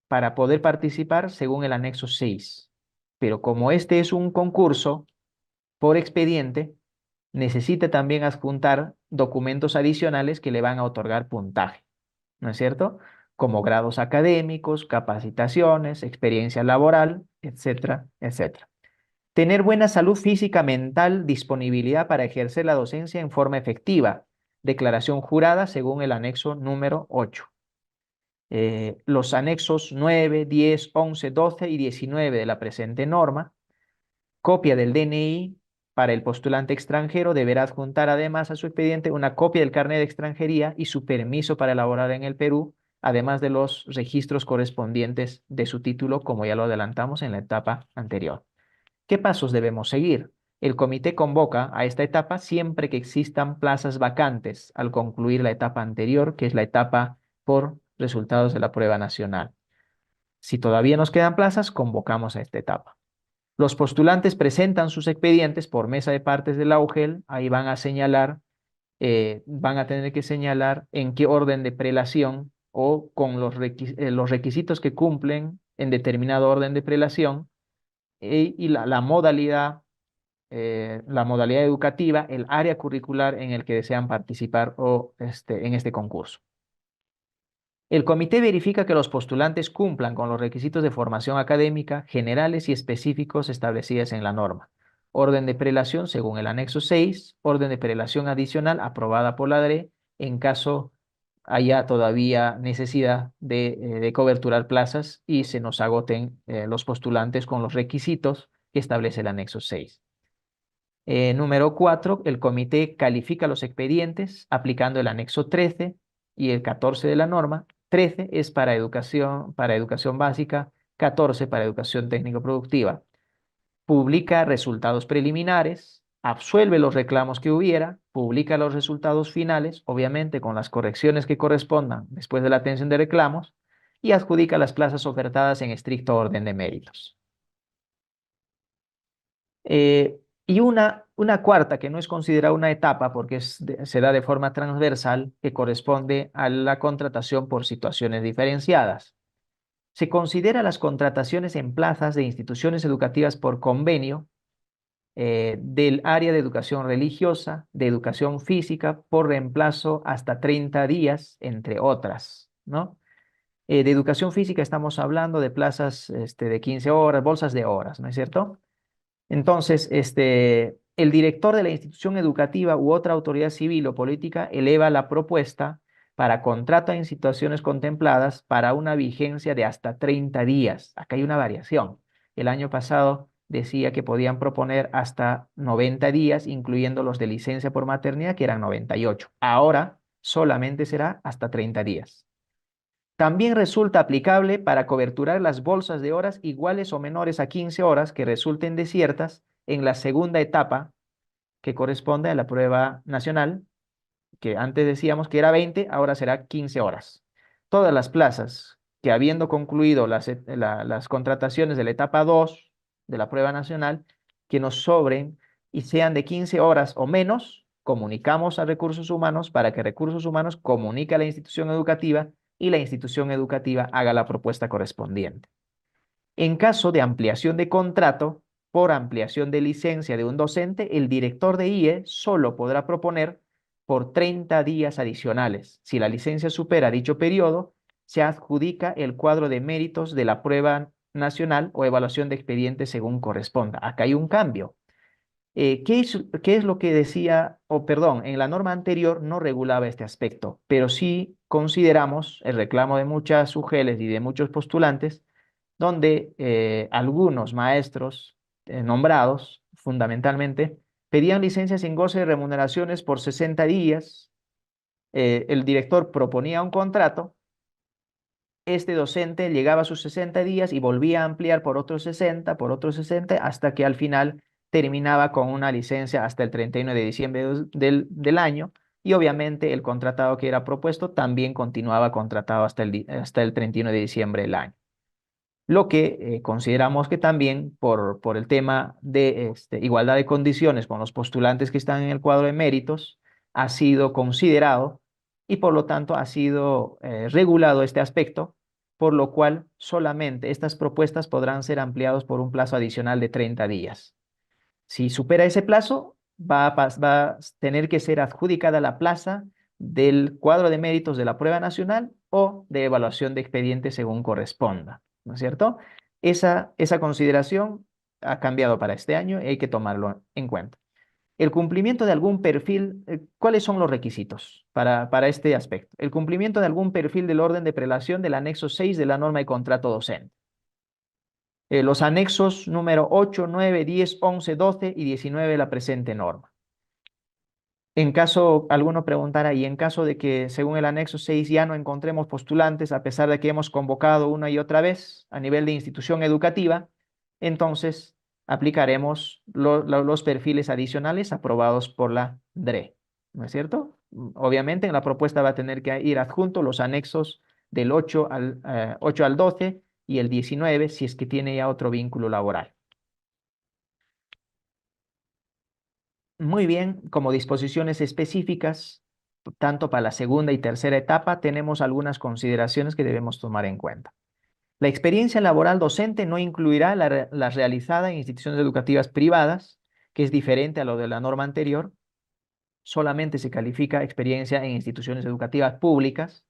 para poder participar según el anexo 6. Pero como este es un concurso por expediente, necesita también adjuntar documentos adicionales que le van a otorgar puntaje, ¿no es cierto? Como grados académicos, capacitaciones, experiencia laboral, etcétera, etcétera. Tener buena salud física, mental, disponibilidad para ejercer la docencia en forma efectiva. Declaración jurada según el anexo número 8. Los anexos 9, 10, 11, 12 y 19 de la presente norma. Copia del DNI para el postulante extranjero deberá adjuntar además a su expediente una copia del carnet de extranjería y su permiso para elaborar en el Perú, además de los registros correspondientes de su título, como ya lo adelantamos en la etapa anterior. ¿Qué pasos debemos seguir? El comité convoca a esta etapa siempre que existan plazas vacantes al concluir la etapa anterior, que es la etapa por resultados de la prueba nacional. Si todavía nos quedan plazas, convocamos a esta etapa. Los postulantes presentan sus expedientes por mesa de partes de la UGEL, ahí van a señalar, van a tener que señalar en qué orden de prelación o con los requisitos que cumplen en determinado orden de prelación y la modalidad educativa, el área curricular en el que desean participar en este concurso. El comité verifica que los postulantes cumplan con los requisitos de formación académica generales y específicos establecidos en la norma. Orden de prelación según el anexo 6, orden de prelación adicional aprobada por la DRE en caso haya todavía necesidad de coberturar plazas y se nos agoten los postulantes con los requisitos que establece el anexo 6. Número 4, el comité califica los expedientes aplicando el anexo 13 y el 14 de la norma. 13 es para educación básica, 14 para educación técnico-productiva. Publica resultados preliminares, absuelve los reclamos que hubiera, publica los resultados finales, obviamente con las correcciones que correspondan después de la atención de reclamos, y adjudica las plazas ofertadas en estricto orden de méritos. Y una cuarta, que no es considerada una etapa porque se da de forma transversal, que corresponde a la contratación por situaciones diferenciadas. Se considera las contrataciones en plazas de instituciones educativas por convenio del área de educación religiosa, de educación física, por reemplazo hasta 30 días, entre otras, ¿no? De educación física estamos hablando de plazas de 15 horas, bolsas de horas, ¿no es cierto? Entonces, el director de la institución educativa u otra autoridad civil o política eleva la propuesta para contrato en situaciones contempladas para una vigencia de hasta 30 días. Acá hay una variación. El año pasado decía que podían proponer hasta 90 días, incluyendo los de licencia por maternidad, que eran 98. Ahora solamente será hasta 30 días. También resulta aplicable para coberturar las bolsas de horas iguales o menores a 15 horas que resulten desiertas en la segunda etapa que corresponde a la prueba nacional, que antes decíamos que era 20, ahora será 15 horas. Todas las plazas que habiendo concluido las contrataciones de la etapa 2 de la prueba nacional, que nos sobren y sean de 15 horas o menos, comunicamos a recursos humanos para que recursos humanos comunique a la institución educativa y la institución educativa haga la propuesta correspondiente. En caso de ampliación de contrato, por ampliación de licencia de un docente, el director de IE solo podrá proponer por 30 días adicionales. Si la licencia supera dicho periodo, se adjudica el cuadro de méritos de la prueba nacional o evaluación de expediente según corresponda. Acá hay un cambio. ¿Qué es lo que decía, o perdón, en la norma anterior no regulaba este aspecto, pero sí consideramos el reclamo de muchas UGELs y de muchos postulantes, donde algunos maestros nombrados, fundamentalmente, pedían licencias sin goce de remuneraciones por 60 días. El director proponía un contrato, este docente llegaba a sus 60 días y volvía a ampliar por otros 60, por otros 60, hasta que al final terminaba con una licencia hasta el 31 de diciembre del año, y obviamente el contratado que era propuesto también continuaba contratado hasta el 31 de diciembre del año. Lo que consideramos que también por el tema de igualdad de condiciones con los postulantes que están en el cuadro de méritos, ha sido considerado y por lo tanto ha sido regulado este aspecto, por lo cual solamente estas propuestas podrán ser ampliadas por un plazo adicional de 30 días. Si supera ese plazo, va a tener que ser adjudicada la plaza del cuadro de méritos de la prueba nacional o de evaluación de expediente según corresponda, ¿no es cierto? Esa consideración ha cambiado para este año y hay que tomarlo en cuenta. El cumplimiento de algún perfil, ¿cuáles son los requisitos para este aspecto? El cumplimiento de algún perfil del orden de prelación del anexo 6 de la norma de contrato docente. Los anexos número 8, 9, 10, 11, 12 y 19 de la presente norma. En caso, alguno preguntara, y en caso de que según el anexo 6 ya no encontremos postulantes, a pesar de que hemos convocado una y otra vez a nivel de institución educativa, entonces aplicaremos los perfiles adicionales aprobados por la DRE, ¿no es cierto? Obviamente en la propuesta va a tener que ir adjunto los anexos del 8 al 12 y el 19 si es que tiene ya otro vínculo laboral. Muy bien, como disposiciones específicas, tanto para la segunda y tercera etapa, tenemos algunas consideraciones que debemos tomar en cuenta. La experiencia laboral docente no incluirá la realizada en instituciones educativas privadas, que es diferente a lo de la norma anterior. Solamente se califica experiencia en instituciones educativas públicas.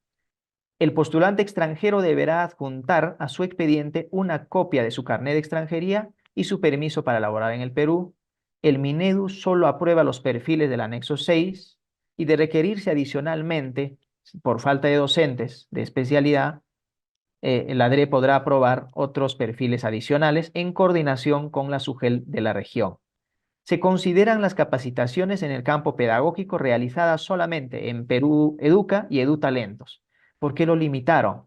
El postulante extranjero deberá adjuntar a su expediente una copia de su carnet de extranjería y su permiso para laborar en el Perú. El Minedu solo aprueba los perfiles del anexo 6 y de requerirse adicionalmente, por falta de docentes de especialidad, la DRE podrá aprobar otros perfiles adicionales en coordinación con la SUGEL de la región. Se consideran las capacitaciones en el campo pedagógico realizadas solamente en Perú Educa y EduTalentos. ¿Por qué lo limitaron?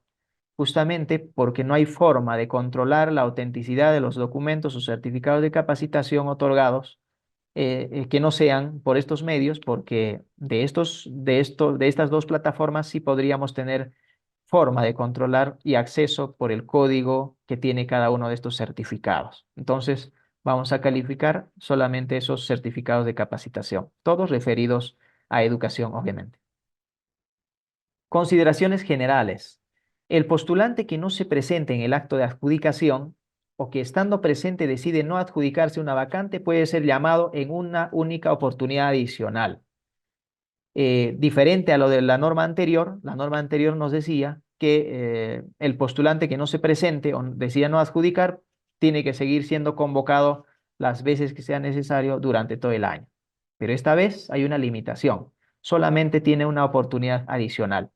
Justamente porque no hay forma de controlar la autenticidad de los documentos o certificados de capacitación otorgados que no sean por estos medios, porque de estas dos plataformas sí podríamos tener forma de controlar y acceso por el código que tiene cada uno de estos certificados. Entonces, vamos a calificar solamente esos certificados de capacitación, todos referidos a educación, obviamente. Consideraciones generales. El postulante que no se presente en el acto de adjudicación o que estando presente decide no adjudicarse una vacante puede ser llamado en una única oportunidad adicional. Diferente a lo de la norma anterior nos decía que el postulante que no se presente o decida no adjudicar tiene que seguir siendo convocado las veces que sea necesario durante todo el año. Pero esta vez hay una limitación, solamente tiene una oportunidad adicional.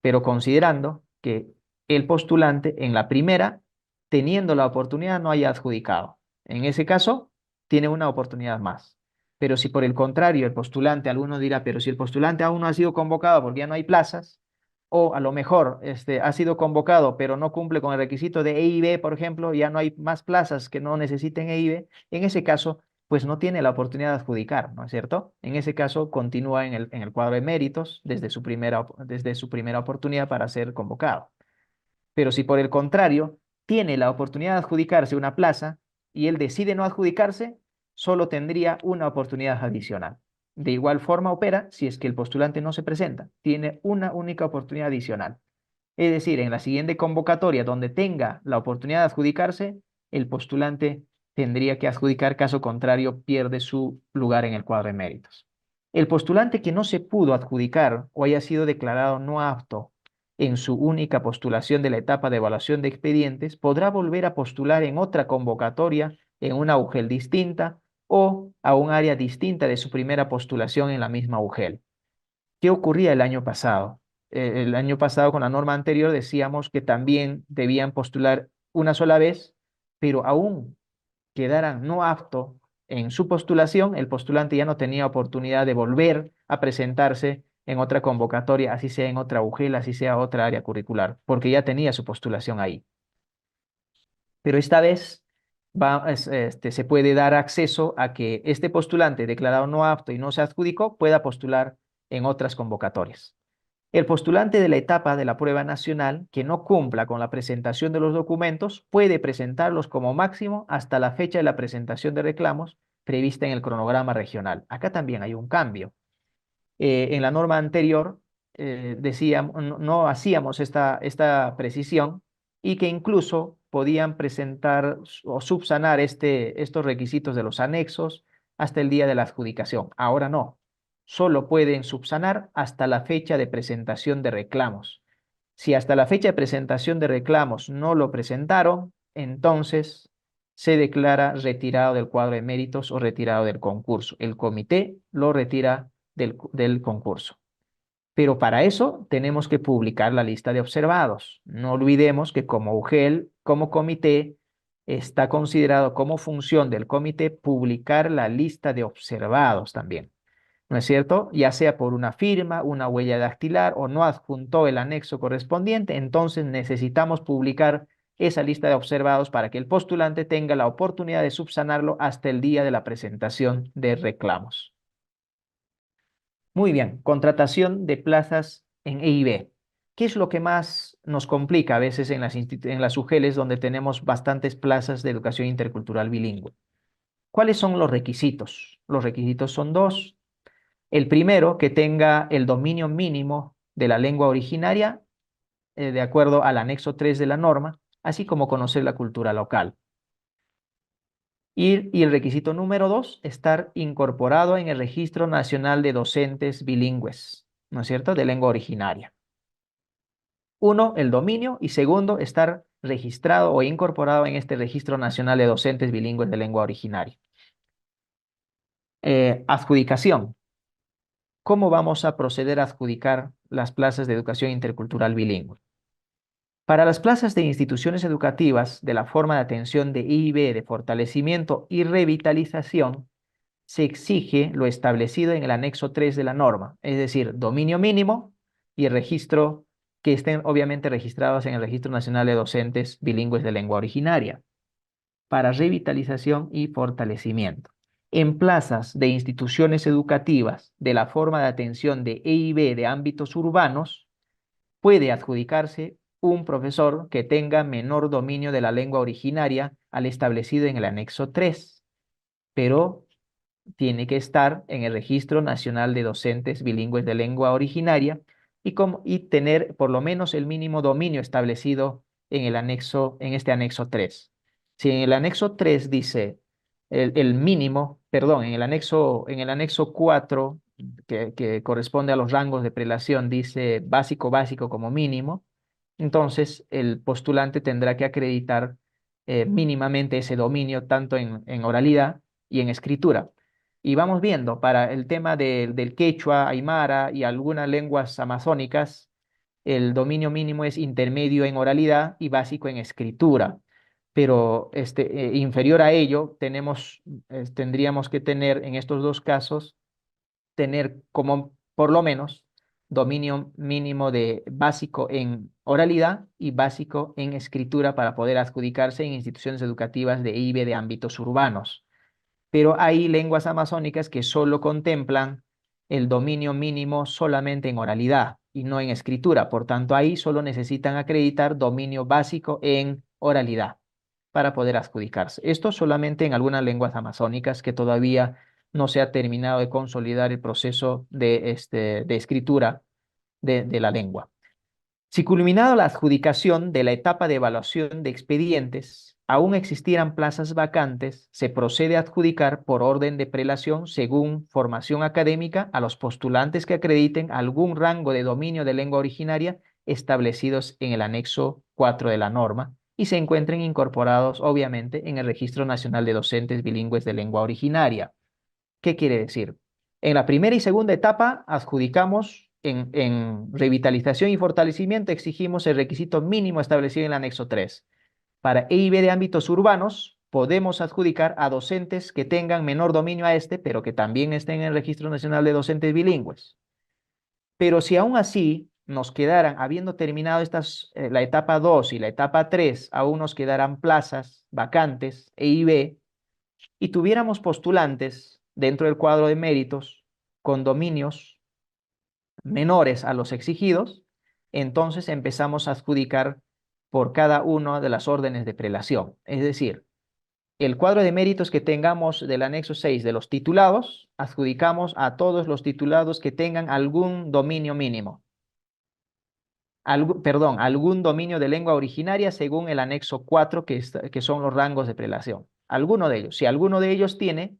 Pero considerando que el postulante en la primera, teniendo la oportunidad, no haya adjudicado. En ese caso, tiene una oportunidad más. Pero si por el contrario el postulante, alguno dirá, pero si el postulante aún no ha sido convocado porque ya no hay plazas, o a lo mejor ha sido convocado pero no cumple con el requisito de EIB, por ejemplo, ya no hay más plazas que no necesiten EIB, en ese caso, pues no tiene la oportunidad de adjudicar, ¿no es cierto? En ese caso, continúa en el cuadro de méritos desde su primera oportunidad para ser convocado. Pero si por el contrario tiene la oportunidad de adjudicarse una plaza y él decide no adjudicarse, solo tendría una oportunidad adicional. De igual forma opera si es que el postulante no se presenta, tiene una única oportunidad adicional. Es decir, en la siguiente convocatoria donde tenga la oportunidad de adjudicarse, el postulante tendría que adjudicar, caso contrario, pierde su lugar en el cuadro de méritos. El postulante que no se pudo adjudicar o haya sido declarado no apto en su única postulación de la etapa de evaluación de expedientes, podrá volver a postular en otra convocatoria, en una UGEL distinta o a un área distinta de su primera postulación en la misma UGEL. ¿Qué ocurría el año pasado? El año pasado con la norma anterior decíamos que también debían postular una sola vez, pero aún quedaran no apto en su postulación, el postulante ya no tenía oportunidad de volver a presentarse en otra convocatoria, así sea en otra UGEL, así sea otra área curricular, porque ya tenía su postulación ahí. Pero esta vez se puede dar acceso a que este postulante declarado no apto y no se adjudicó pueda postular en otras convocatorias. El postulante de la etapa de la prueba nacional que no cumpla con la presentación de los documentos puede presentarlos como máximo hasta la fecha de la presentación de reclamos prevista en el cronograma regional. Acá también hay un cambio. En la norma anterior decíamos, no hacíamos esta precisión y que incluso podían presentar o subsanar estos requisitos de los anexos hasta el día de la adjudicación. Ahora no. Solo pueden subsanar hasta la fecha de presentación de reclamos. Si hasta la fecha de presentación de reclamos no lo presentaron, entonces se declara retirado del cuadro de méritos o retirado del concurso. El comité lo retira del concurso. Pero para eso tenemos que publicar la lista de observados. No olvidemos que como UGEL, como comité, está considerado como función del comité publicar la lista de observados también. ¿No es cierto? Ya sea por una firma, una huella dactilar o no adjuntó el anexo correspondiente, entonces necesitamos publicar esa lista de observados para que el postulante tenga la oportunidad de subsanarlo hasta el día de la presentación de reclamos. Muy bien, contratación de plazas en EIB. ¿Qué es lo que más nos complica a veces en las UGELs donde tenemos bastantes plazas de educación intercultural bilingüe? ¿Cuáles son los requisitos? Los requisitos son dos. El primero, que tenga el dominio mínimo de la lengua originaria, de acuerdo al anexo 3 de la norma, así como conocer la cultura local. Y el requisito número 2, estar incorporado en el Registro Nacional de Docentes Bilingües, ¿no es cierto?, de lengua originaria. Uno, el dominio, y segundo, estar registrado o incorporado en este Registro Nacional de Docentes Bilingües de lengua originaria. Adjudicación. ¿Cómo vamos a proceder a adjudicar las plazas de educación intercultural bilingüe? Para las plazas de instituciones educativas de la forma de atención de EIB de fortalecimiento y revitalización, se exige lo establecido en el anexo 3 de la norma, es decir, dominio mínimo y el registro que estén obviamente registrados en el Registro Nacional de Docentes Bilingües de Lengua Originaria, para revitalización y fortalecimiento. En plazas de instituciones educativas de la forma de atención de EIB de ámbitos urbanos, puede adjudicarse un profesor que tenga menor dominio de la lengua originaria al establecido en el anexo 3, pero tiene que estar en el Registro Nacional de Docentes Bilingües de Lengua Originaria y tener por lo menos el mínimo dominio establecido en este anexo 3. Si en el anexo 3 dice el mínimo, perdón, en el anexo 4, que corresponde a los rangos de prelación, dice básico como mínimo, entonces el postulante tendrá que acreditar mínimamente ese dominio tanto en oralidad y en escritura. Y vamos viendo, para el tema del quechua, aymara y algunas lenguas amazónicas, el dominio mínimo es intermedio en oralidad y básico en escritura. Pero inferior a ello, tendríamos que tener en estos dos casos, tener como por lo menos dominio mínimo de básico en oralidad y básico en escritura para poder adjudicarse en instituciones educativas de EIB de ámbitos urbanos. Pero hay lenguas amazónicas que solo contemplan el dominio mínimo solamente en oralidad y no en escritura. Por tanto, ahí solo necesitan acreditar dominio básico en oralidad. para poder adjudicarse. Esto solamente en algunas lenguas amazónicas que todavía no se ha terminado de consolidar el proceso de escritura de la lengua. Si culminado la adjudicación de la etapa de evaluación de expedientes, aún existieran plazas vacantes, se procede a adjudicar por orden de prelación según formación académica a los postulantes que acrediten algún rango de dominio de lengua originaria establecidos en el anexo 4 de la norma y se encuentren incorporados, obviamente, en el Registro Nacional de Docentes Bilingües de Lengua Originaria. ¿Qué quiere decir? En la primera y segunda etapa adjudicamos en revitalización y fortalecimiento, exigimos el requisito mínimo establecido en el anexo 3. Para E y B de ámbitos urbanos, podemos adjudicar a docentes que tengan menor dominio a este, pero que también estén en el Registro Nacional de Docentes Bilingües. Pero si aún así nos quedaran, habiendo terminado la etapa 2 y la etapa 3, aún nos quedaran plazas vacantes, E y B, y tuviéramos postulantes dentro del cuadro de méritos con dominios menores a los exigidos, entonces empezamos a adjudicar por cada una de las órdenes de prelación. Es decir, el cuadro de méritos que tengamos del anexo 6 de los titulados, adjudicamos a todos los titulados que tengan algún dominio mínimo. Algún dominio de lengua originaria según el anexo 4, que son los rangos de prelación. Alguno de ellos. Si alguno de ellos tiene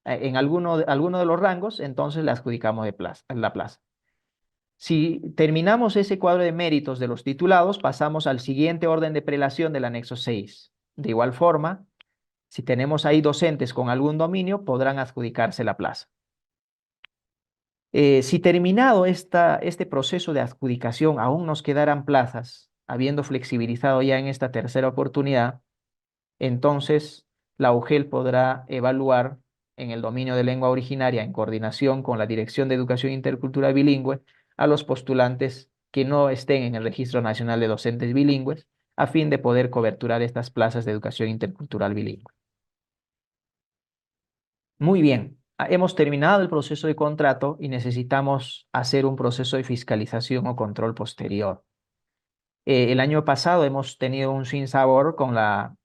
en alguno de los rangos, entonces le adjudicamos la plaza. Si terminamos ese cuadro de méritos de los titulados, pasamos al siguiente orden de prelación del anexo 6. De igual forma, si tenemos ahí docentes con algún dominio, podrán adjudicarse la plaza. Si terminado este proceso de adjudicación aún nos quedaran plazas, habiendo flexibilizado ya en esta tercera oportunidad, entonces la UGEL podrá evaluar en el dominio de lengua originaria en coordinación con la Dirección de Educación Intercultural Bilingüe a los postulantes que no estén en el Registro Nacional de Docentes Bilingües a fin de poder coberturar estas plazas de educación intercultural bilingüe. Muy bien, hemos terminado el proceso de contrato y necesitamos hacer un proceso de fiscalización o control posterior. El año pasado hemos tenido un sinsabor con la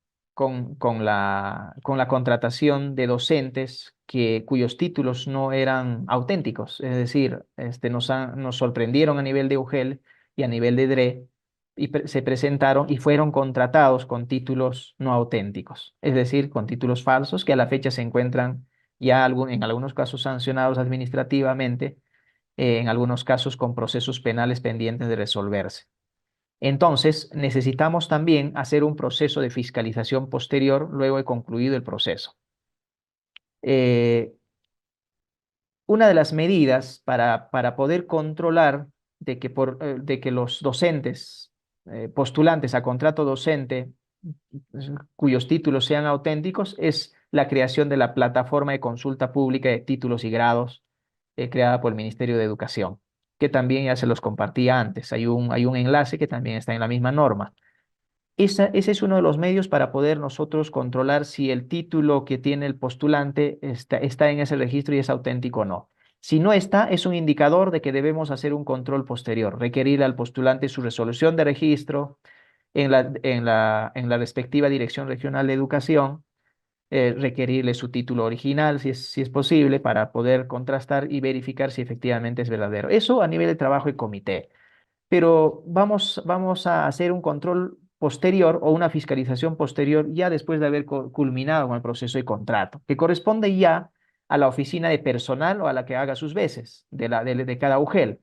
contratación de docentes cuyos títulos no eran auténticos, es decir, nos sorprendieron a nivel de UGEL y a nivel de DRE y se presentaron y fueron contratados con títulos no auténticos, es decir, con títulos falsos que a la fecha se encuentran ya en algunos casos sancionados administrativamente, en algunos casos con procesos penales pendientes de resolverse. Entonces, necesitamos también hacer un proceso de fiscalización posterior luego de concluido el proceso. Una de las medidas para poder controlar de que los docentes, postulantes a contrato docente, cuyos títulos sean auténticos, es la creación de la plataforma de consulta pública de títulos y grados creada por el Ministerio de Educación, que también ya se los compartía antes. Hay un enlace que también está en la misma norma. Ese es uno de los medios para poder nosotros controlar si el título que tiene el postulante está en ese registro y es auténtico o no. Si no está, es un indicador de que debemos hacer un control posterior, requerir al postulante su resolución de registro en la respectiva Dirección Regional de Educación, requerirle su título original, si es posible, para poder contrastar y verificar si efectivamente es verdadero. Eso a nivel de trabajo y comité. Pero vamos a hacer un control posterior o una fiscalización posterior ya después de haber culminado con el proceso de contrato, que corresponde ya a la oficina de personal o a la que haga sus veces de cada UGEL,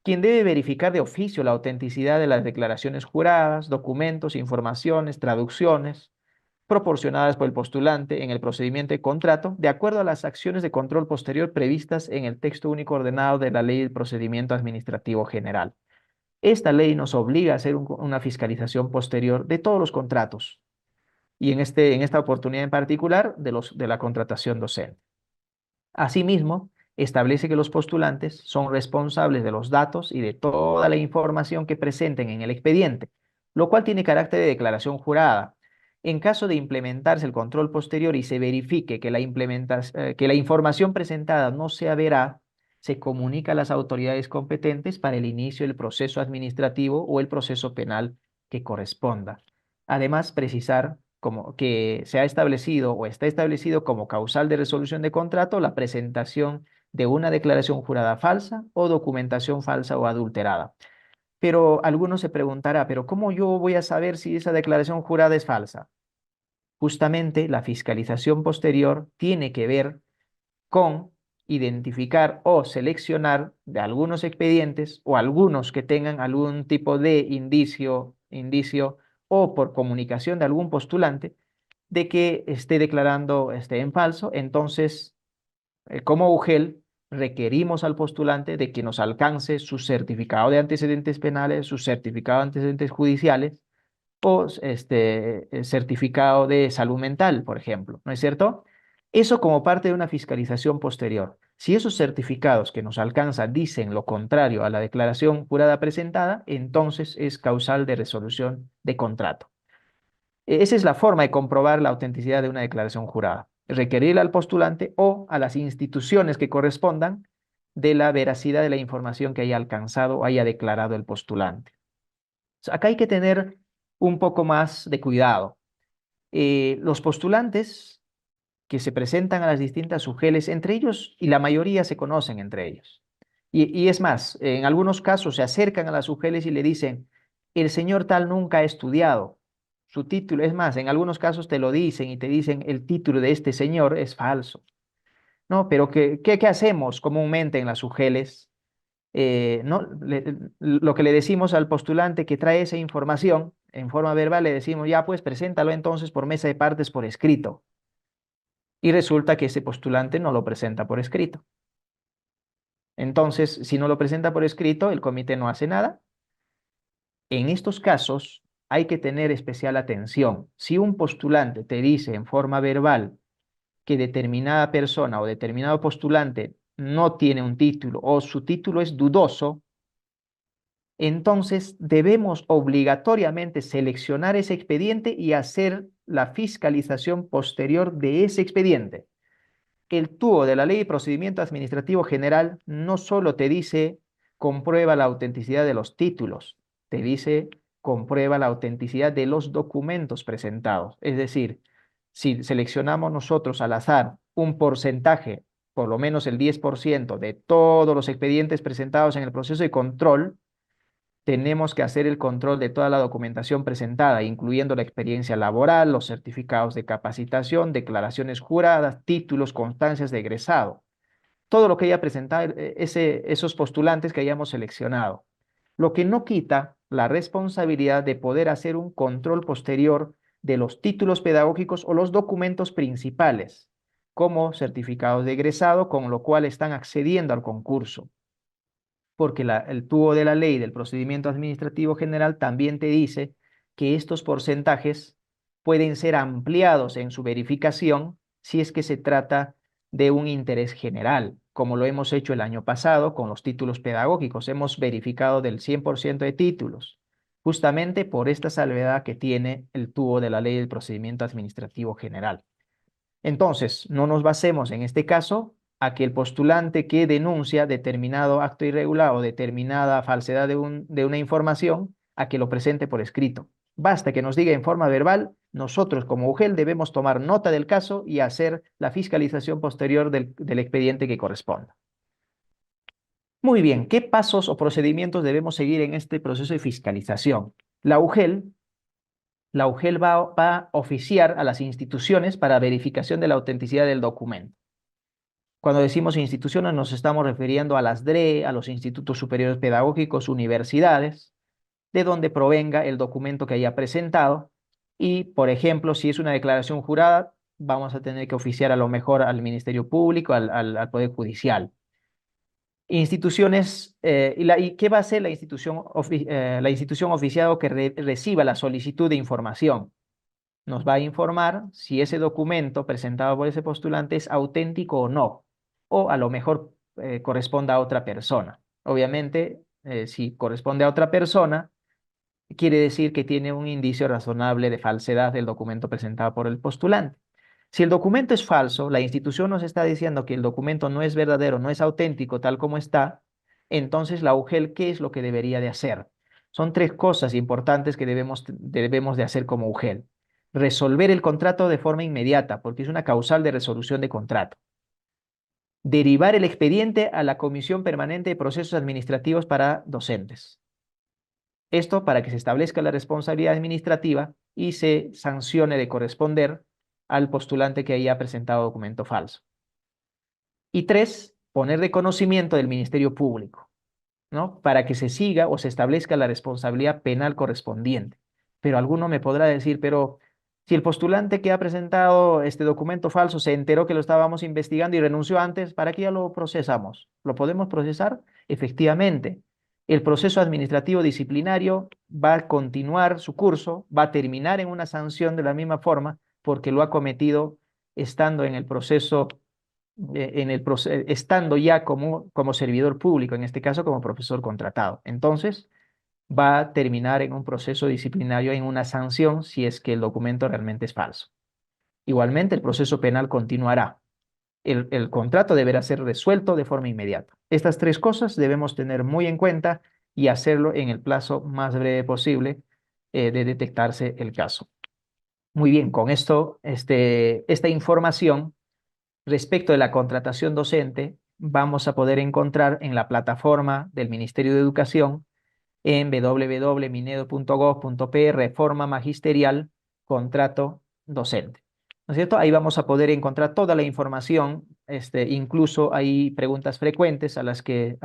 quien debe verificar de oficio la autenticidad de las declaraciones juradas, documentos, informaciones, traducciones proporcionadas por el postulante en el procedimiento de contrato, de acuerdo a las acciones de control posterior previstas en el texto único ordenado de la Ley del Procedimiento Administrativo General. Esta ley nos obliga a hacer una fiscalización posterior de todos los contratos y en esta oportunidad en particular de la contratación docente. Asimismo, establece que los postulantes son responsables de los datos y de toda la información que presenten en el expediente, lo cual tiene carácter de declaración jurada. En caso de implementarse el control posterior y se verifique que la información presentada no sea veraz, se comunica a las autoridades competentes para el inicio del proceso administrativo o el proceso penal que corresponda. Además, precisar como que se ha establecido o está establecido como causal de resolución de contrato la presentación de una declaración jurada falsa o documentación falsa o adulterada. Pero algunos se preguntará, ¿pero cómo yo voy a saber si esa declaración jurada es falsa? Justamente la fiscalización posterior tiene que ver con identificar o seleccionar de algunos expedientes o algunos que tengan algún tipo de indicio o por comunicación de algún postulante de que esté declarando en falso. Entonces, como UGEL, requerimos al postulante de que nos alcance su certificado de antecedentes penales, su certificado de antecedentes judiciales o certificado de salud mental, por ejemplo, ¿no es cierto? Eso como parte de una fiscalización posterior. Si esos certificados que nos alcanzan dicen lo contrario a la declaración jurada presentada, entonces es causal de resolución de contrato. Esa es la forma de comprobar la autenticidad de una declaración jurada. Requerir al postulante o a las instituciones que correspondan de la veracidad de la información que haya alcanzado o haya declarado el postulante. Acá hay que tener un poco más de cuidado. Los postulantes que se presentan a las distintas UGELes, entre ellos, y la mayoría se conocen entre ellos. Y es más, en algunos casos se acercan a las UGELes y le dicen, el señor tal nunca ha estudiado. Su título, es más, en algunos casos te lo dicen y te dicen, el título de este señor es falso. No, pero ¿qué hacemos comúnmente en las UGELes? No, lo que le decimos al postulante que trae esa información en forma verbal, le decimos, ya pues preséntalo entonces por mesa de partes por escrito. Y resulta que ese postulante no lo presenta por escrito. Entonces, si no lo presenta por escrito, el comité no hace nada. En estos casos hay que tener especial atención. Si un postulante te dice en forma verbal que determinada persona o determinado postulante no tiene un título o su título es dudoso, entonces debemos obligatoriamente seleccionar ese expediente y hacer la fiscalización posterior de ese expediente. El TUO de la Ley de Procedimiento Administrativo General no solo te dice comprueba la autenticidad de los títulos, te dice comprueba la autenticidad de los documentos presentados. Es decir, si seleccionamos nosotros al azar un porcentaje, por lo menos el 10% de todos los expedientes presentados en el proceso de control, tenemos que hacer el control de toda la documentación presentada, incluyendo la experiencia laboral, los certificados de capacitación, declaraciones juradas, títulos, constancias de egresado. Todo lo que haya presentado esos postulantes que hayamos seleccionado. Lo que no quita la responsabilidad de poder hacer un control posterior de los títulos pedagógicos o los documentos principales, como certificados de egresado, con lo cual están accediendo al concurso. Porque el TUO de la Ley del Procedimiento Administrativo General también te dice que estos porcentajes pueden ser ampliados en su verificación si es que se trata de un interés general, como lo hemos hecho el año pasado con los títulos pedagógicos. Hemos verificado del 100% de títulos, justamente por esta salvedad que tiene el TUO de la Ley del Procedimiento Administrativo General. Entonces, no nos basemos en este caso a que el postulante que denuncia determinado acto irregular o determinada falsedad de una información, a que lo presente por escrito. Basta que nos diga en forma verbal, nosotros como UGEL debemos tomar nota del caso y hacer la fiscalización posterior del expediente que corresponda. Muy bien, ¿qué pasos o procedimientos debemos seguir en este proceso de fiscalización? La UGEL va a oficiar a las instituciones para verificación de la autenticidad del documento. Cuando decimos instituciones nos estamos refiriendo a las DRE, a los institutos superiores pedagógicos, universidades, de donde provenga el documento que haya presentado. Y, por ejemplo, si es una declaración jurada, vamos a tener que oficiar a lo mejor al Ministerio Público, al Poder Judicial. Instituciones, ¿y qué va a hacer la institución oficiado que reciba la solicitud de información? Nos va a informar si ese documento presentado por ese postulante es auténtico o no, o a lo mejor corresponda a otra persona. Obviamente, si corresponde a otra persona, quiere decir que tiene un indicio razonable de falsedad del documento presentado por el postulante. Si el documento es falso, la institución nos está diciendo que el documento no es verdadero, no es auténtico tal como está, entonces la UGEL, ¿qué es lo que debería de hacer? Son tres cosas importantes que debemos de hacer como UGEL. resolver el contrato de forma inmediata, porque es una causal de resolución de contrato. Derivar el expediente a la Comisión Permanente de Procesos Administrativos para Docentes. Esto para que se establezca la responsabilidad administrativa y se sancione de corresponder al postulante que haya presentado documento falso. Y 3, poner de conocimiento del Ministerio Público, ¿no? Para que se siga o se establezca la responsabilidad penal correspondiente. Pero alguno me podrá decir, pero si el postulante que ha presentado este documento falso se enteró que lo estábamos investigando y renunció antes, ¿para qué ya lo procesamos? ¿Lo podemos procesar? Efectivamente, el proceso administrativo disciplinario va a continuar su curso, va a terminar en una sanción de la misma forma porque lo ha cometido estando en el proceso estando ya como servidor público, en este caso como profesor contratado. Entonces, va a terminar en un proceso disciplinario, en una sanción, si es que el documento realmente es falso. Igualmente, el proceso penal continuará. El contrato deberá ser resuelto de forma inmediata. Estas 3 cosas debemos tener muy en cuenta y hacerlo en el plazo más breve posible de detectarse el caso. Muy bien, con esto, esta información respecto de la contratación docente, vamos a poder encontrar en la plataforma del Ministerio de Educación en www.minedo.gov.pe, reforma magisterial, contrato docente. ¿No es cierto? Ahí vamos a poder encontrar toda la información, incluso hay preguntas frecuentes a las que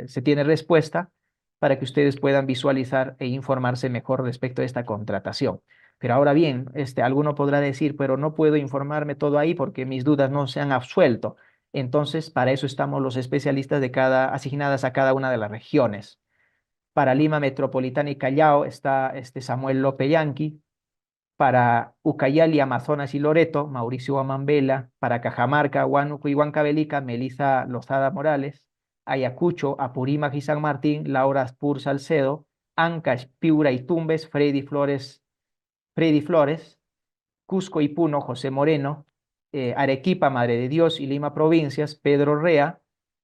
se tiene respuesta para que ustedes puedan visualizar e informarse mejor respecto a esta contratación. Pero ahora bien, alguno podrá decir, pero no puedo informarme todo ahí porque mis dudas no se han absuelto. Entonces, para eso estamos los especialistas asignadas a cada una de las regiones. Para Lima Metropolitana y Callao está Samuel López Yanqui. Para Ucayali, Amazonas y Loreto, Mauricio Amambela. Para Cajamarca, Huánuco y Huancavelica, Melissa Lozada Morales. Ayacucho, Apurímac y San Martín, Laura Aspur Salcedo. Ancash, Piura y Tumbes, Freddy Flores. Cusco y Puno, José Moreno. Arequipa, Madre de Dios y Lima Provincias, Pedro Rea.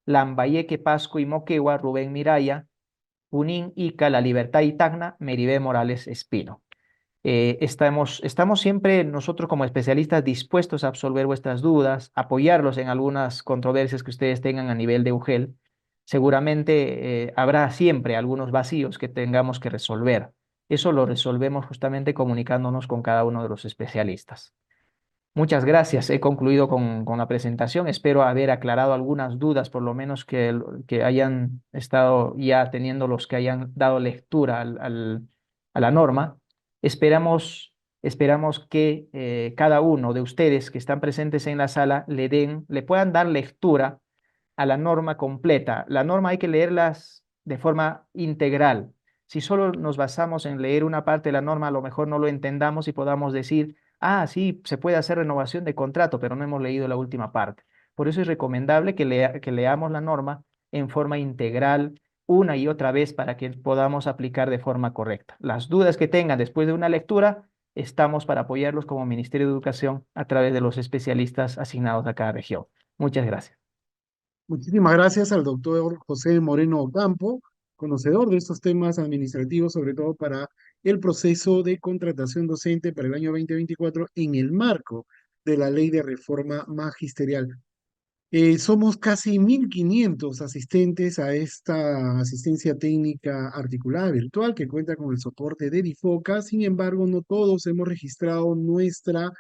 Lambayeque, Pasco y Moquegua, Rubén Miraya. Junín, Ica, La Libertad y Tacna, Meribé Morales Espino. Estamos siempre nosotros como especialistas dispuestos a absolver vuestras dudas, apoyarlos en algunas controversias que ustedes tengan a nivel de UGEL. Seguramente habrá siempre algunos vacíos que tengamos que resolver. Eso lo resolvemos justamente comunicándonos con cada uno de los especialistas. Muchas gracias. He concluido con la presentación. Espero haber aclarado algunas dudas, por lo menos que hayan estado ya teniendo los que hayan dado lectura a la norma. Esperamos que cada uno de ustedes que están presentes en la sala le puedan dar lectura a la norma completa. La norma hay que leerlas de forma integral. Si solo nos basamos en leer una parte de la norma, a lo mejor no lo entendamos y podamos decir, ah, sí, se puede hacer renovación de contrato, pero no hemos leído la última parte. Por eso es recomendable que leamos la norma en forma integral una y otra vez para que podamos aplicar de forma correcta. Las dudas que tengan después de una lectura, estamos para apoyarlos como Ministerio de Educación a través de los especialistas asignados a cada región. Muchas gracias. Muchísimas gracias al doctor José Moreno Ocampo, conocedor de estos temas administrativos, sobre todo para el proceso de contratación docente para el año 2024 en el marco de la Ley de Reforma Magisterial. Somos casi 1.500 asistentes a esta asistencia técnica articulada virtual que cuenta con el soporte de DIFOCA. Sin embargo, no todos hemos registrado nuestra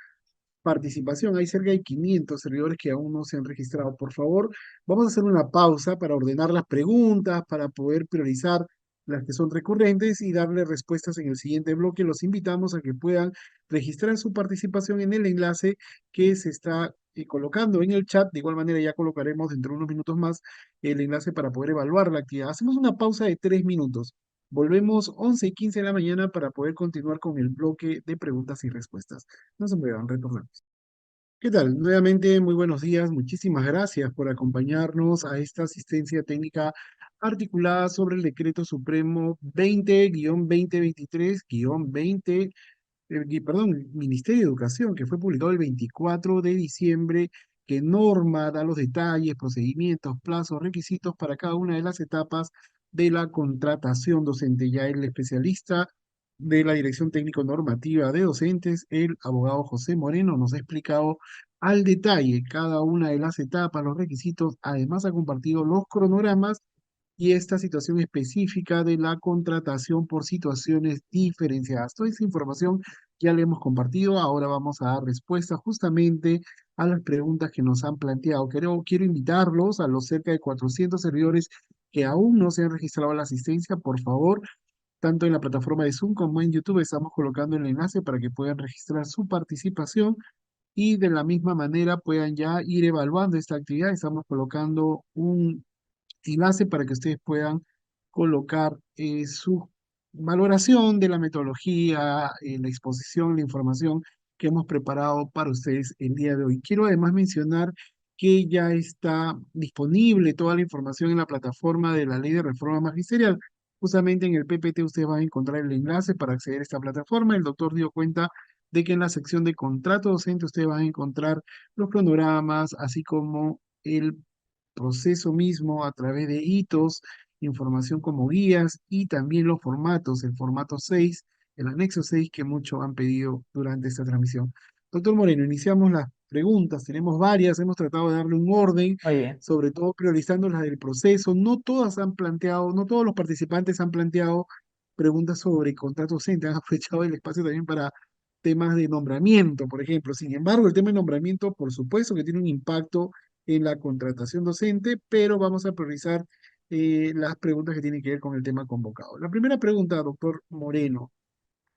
participación. Hay cerca de 500 servidores que aún no se han registrado. Por favor, vamos a hacer una pausa para ordenar las preguntas, para poder priorizar las que son recurrentes y darle respuestas en el siguiente bloque. Los invitamos a que puedan registrar su participación en el enlace que se está colocando en el chat. De igual manera, ya colocaremos dentro de unos minutos más el enlace para poder evaluar la actividad. Hacemos una pausa de 3 minutos. Volvemos 11:15 de la mañana para poder continuar con el bloque de preguntas y respuestas. No se muevan, retornamos. ¿Qué tal? Nuevamente, muy buenos días. Muchísimas gracias por acompañarnos a esta asistencia técnica articulada sobre el Decreto Supremo 20-2023-20, Ministerio de Educación, que fue publicado el 24 de diciembre, que norma, da los detalles, procedimientos, plazos, requisitos para cada una de las etapas de la contratación docente. Ya el especialista de la Dirección Técnico Normativa de Docentes, el abogado José Moreno, nos ha explicado al detalle cada una de las etapas, los requisitos, además ha compartido los cronogramas y esta situación específica de la contratación por situaciones diferenciadas. Toda esa información ya la hemos compartido, ahora vamos a dar respuesta justamente a las preguntas que nos han planteado. Quiero invitarlos a los cerca de 400 servidores que aún no se han registrado a la asistencia, por favor, tanto en la plataforma de Zoom como en YouTube estamos colocando el enlace para que puedan registrar su participación y de la misma manera puedan ya ir evaluando esta actividad. Estamos colocando un enlace para que ustedes puedan colocar su valoración de la metodología, la exposición, la información que hemos preparado para ustedes el día de hoy. Quiero además mencionar que ya está disponible toda la información en la plataforma de la Ley de Reforma Magisterial. Justamente en el PPT ustedes van a encontrar el enlace para acceder a esta plataforma. El doctor dio cuenta de que en la sección de contrato docente ustedes van a encontrar los cronogramas, así como el proceso mismo a través de hitos, información como guías y también los formatos, el formato 6, el anexo 6 que muchos han pedido durante esta transmisión. Doctor Moreno, iniciamos las preguntas, tenemos varias, hemos tratado de darle un orden, Muy bien. sobre todo priorizando las del proceso. No todas han planteado, no todos los participantes han planteado preguntas sobre contrato docente, han aprovechado el espacio también para temas de nombramiento, por ejemplo. Sin embargo, el tema de nombramiento, por supuesto que tiene un impacto en la contratación docente, pero vamos a priorizar las preguntas que tienen que ver con el tema convocado. La primera pregunta, doctor Moreno,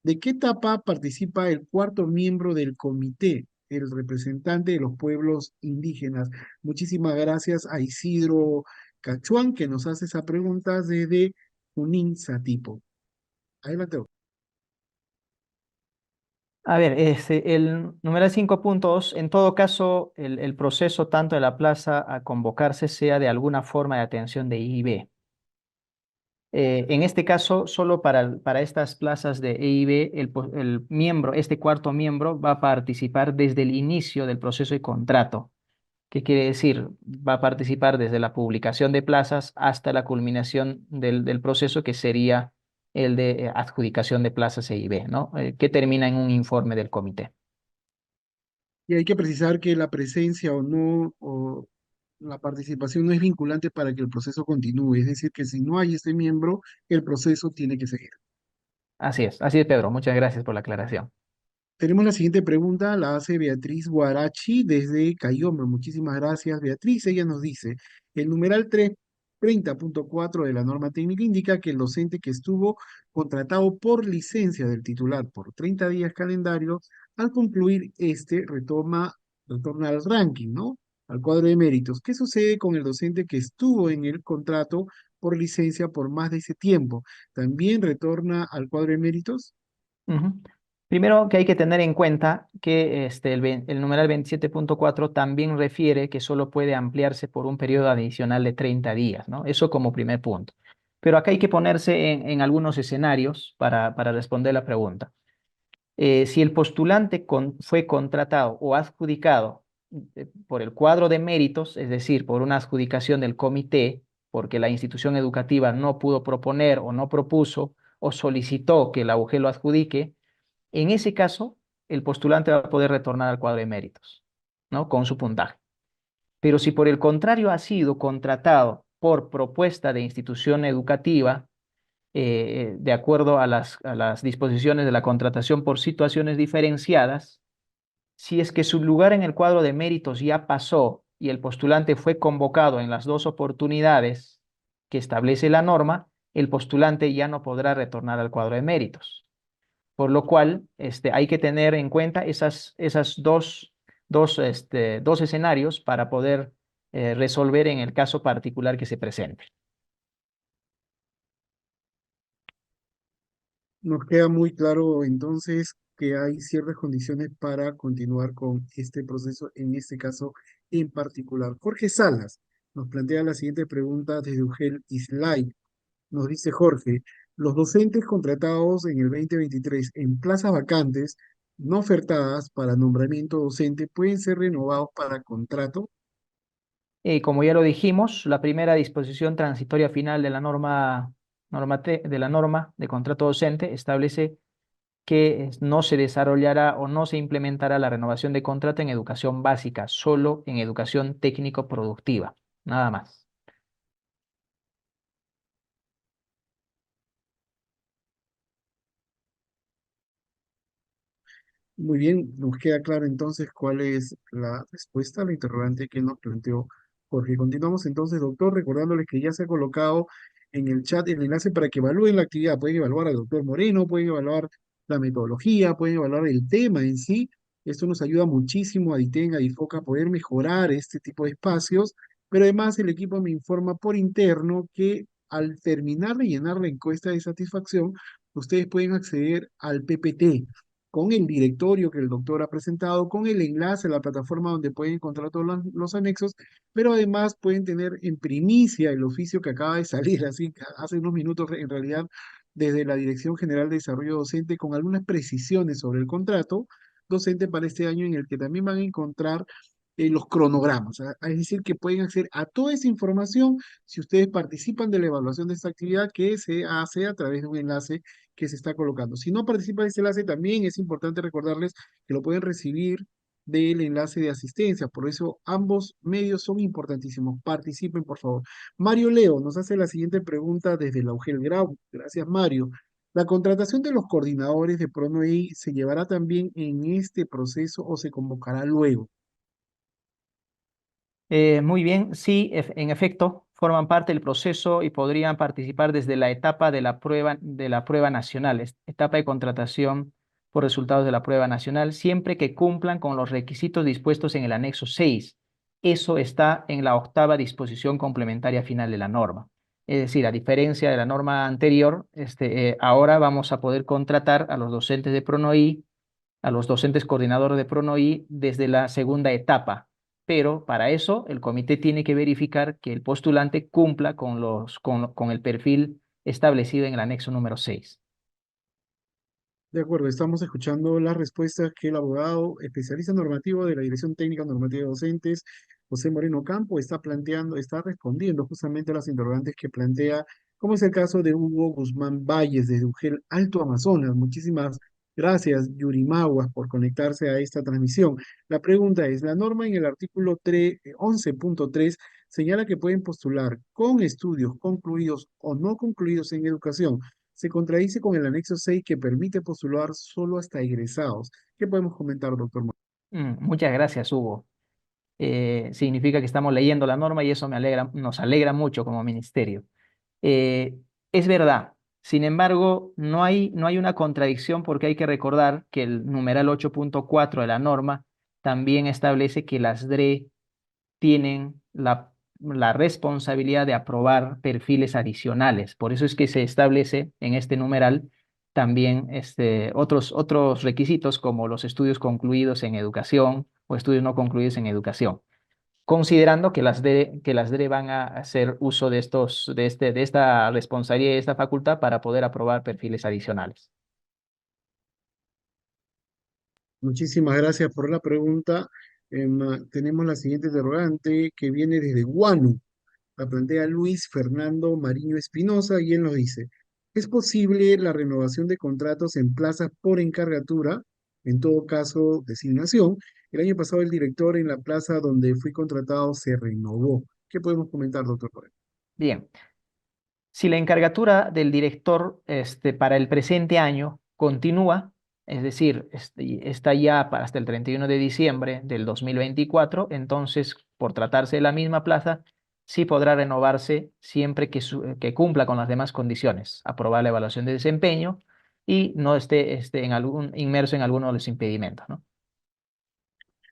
¿de qué etapa participa el cuarto miembro del comité, el representante de los pueblos indígenas? Muchísimas gracias a Isidro Cachuán, que nos hace esa pregunta desde Junín Satipo. Adelante, doctor. A ver, el numeral 5.2, en todo caso, el proceso tanto de la plaza a convocarse sea de alguna forma de atención de EIB. En este caso, solo para estas plazas de EIB, el miembro, este cuarto miembro, va a participar desde el inicio del proceso de contrato. ¿Qué quiere decir? Va a participar desde la publicación de plazas hasta la culminación del proceso, que sería el de adjudicación de plazas EIB, ¿no? Que termina en un informe del comité. Y hay que precisar que la presencia o no, o la participación no es vinculante para que el proceso continúe. Es decir, que si no hay este miembro, el proceso tiene que seguir. Así es, Pedro. Muchas gracias por la aclaración. Tenemos la siguiente pregunta, la hace Beatriz Guarachi desde Cayombe. Muchísimas gracias, Beatriz. Ella nos dice, el numeral 30.4 de la norma técnica indica que el docente que estuvo contratado por licencia del titular por 30 días calendarios, al concluir este, retorna al ranking, ¿no? Al cuadro de méritos. ¿Qué sucede con el docente que estuvo en el contrato por licencia por más de ese tiempo? ¿También retorna al cuadro de méritos? Ujú. Primero que hay que tener en cuenta que el numeral 27.4 también refiere que solo puede ampliarse por un periodo adicional de 30 días, ¿no? Eso como primer punto. Pero acá hay que ponerse en algunos escenarios para responder la pregunta. Si el postulante fue contratado o adjudicado por el cuadro de méritos, es decir, por una adjudicación del comité, porque la institución educativa no pudo proponer o no propuso o solicitó que la UG lo adjudique, en ese caso, el postulante va a poder retornar al cuadro de méritos, ¿no? Con su puntaje. Pero si por el contrario ha sido contratado por propuesta de institución educativa, de acuerdo a las disposiciones de la contratación por situaciones diferenciadas, si es que su lugar en el cuadro de méritos ya pasó y el postulante fue convocado en las dos oportunidades que establece la norma, el postulante ya no podrá retornar al cuadro de méritos. Por lo cual, hay que tener en cuenta esas dos escenarios para poder resolver en el caso particular que se presente. Nos queda muy claro entonces que hay ciertas condiciones para continuar con este proceso, en este caso en particular. Jorge Salas nos plantea la siguiente pregunta desde Ugel Islay. Nos dice Jorge, los docentes contratados en el 2023 en plazas vacantes no ofertadas para nombramiento docente pueden ser renovados para contrato. Como ya lo dijimos, la primera disposición transitoria final de la norma de contrato docente establece que no se desarrollará o no se implementará la renovación de contrato en educación básica, solo en educación técnico-productiva, nada más. Muy bien, nos queda claro entonces cuál es la respuesta a la interrogante que nos planteó Jorge. Continuamos entonces, doctor, recordándoles que ya se ha colocado en el chat el enlace para que evalúen la actividad. Pueden evaluar al doctor Moreno, pueden evaluar la metodología, pueden evaluar el tema en sí. Esto nos ayuda muchísimo a DITEN, a DIFOC, a poder mejorar este tipo de espacios, pero además el equipo me informa por interno que al terminar de llenar la encuesta de satisfacción, ustedes pueden acceder al PPT con el directorio que el doctor ha presentado, con el enlace a la plataforma donde pueden encontrar todos los anexos, pero además pueden tener en primicia el oficio que acaba de salir, así que hace unos minutos en realidad, desde la Dirección General de Desarrollo Docente, con algunas precisiones sobre el contrato docente para este año, en el que también van a encontrar los cronogramas, es decir, que pueden acceder a toda esa información si ustedes participan de la evaluación de esta actividad que se hace a través de un enlace que se está colocando. Si no participan de este enlace, también es importante recordarles que lo pueden recibir del enlace de asistencia. Por eso ambos medios son importantísimos. Participen, por favor. Mario Leo nos hace la siguiente pregunta desde la UGEL Grau. Gracias, Mario. ¿La contratación de los coordinadores de PRONOI se llevará también en este proceso o se convocará luego? Muy bien, sí, en efecto, forman parte del proceso y podrían participar desde la etapa de la prueba nacional, etapa de contratación por resultados de la prueba nacional, siempre que cumplan con los requisitos dispuestos en el anexo 6. Eso está en la 8ª disposición complementaria final de la norma. Es decir, a diferencia de la norma anterior, ahora vamos a poder contratar a los docentes de PRONOI, a los docentes coordinadores de PRONOI desde la 2ª etapa, pero para eso el comité tiene que verificar que el postulante cumpla con el perfil establecido en el anexo número 6. De acuerdo, estamos escuchando las respuestas que el abogado especialista normativo de la Dirección Técnica Normativa de Docentes, José Moreno Campo, está planteando, está respondiendo justamente a las interrogantes que plantea, como es el caso de Hugo Guzmán Valles desde UGEL Alto Amazonas. Muchísimas gracias, Yurimaguas, por conectarse a esta transmisión. La pregunta es, la norma en el artículo 11.3 señala que pueden postular con estudios concluidos o no concluidos en educación. Se contradice con el anexo 6 que permite postular solo hasta egresados. ¿Qué podemos comentar, doctor? Muchas gracias, Hugo. Significa que estamos leyendo la norma y eso nos alegra mucho como ministerio. Es verdad. Sin embargo, no hay una contradicción porque hay que recordar que el numeral 8.4 de la norma también establece que las DRE tienen la responsabilidad de aprobar perfiles adicionales. Por eso es que se establece en este numeral también otros requisitos como los estudios concluidos en educación o estudios no concluidos en educación, considerando que las DRE van a hacer uso de esta responsabilidad y de esta facultad para poder aprobar perfiles adicionales. Muchísimas gracias por la pregunta. Tenemos la siguiente interrogante que viene desde Guanu. La plantea Luis Fernando Mariño Espinosa y él nos dice, ¿es posible la renovación de contratos en plazas por encargatura? En todo caso, designación. El año pasado el director en la plaza donde fui contratado se renovó. ¿Qué podemos comentar, doctor? Bien, si la encargatura del director para el presente año continúa, es decir, está ya hasta el 31 de diciembre del 2024, entonces, por tratarse de la misma plaza, sí podrá renovarse siempre que cumpla con las demás condiciones, aprobar la evaluación de desempeño y no esté inmerso en alguno de los impedimentos, ¿no?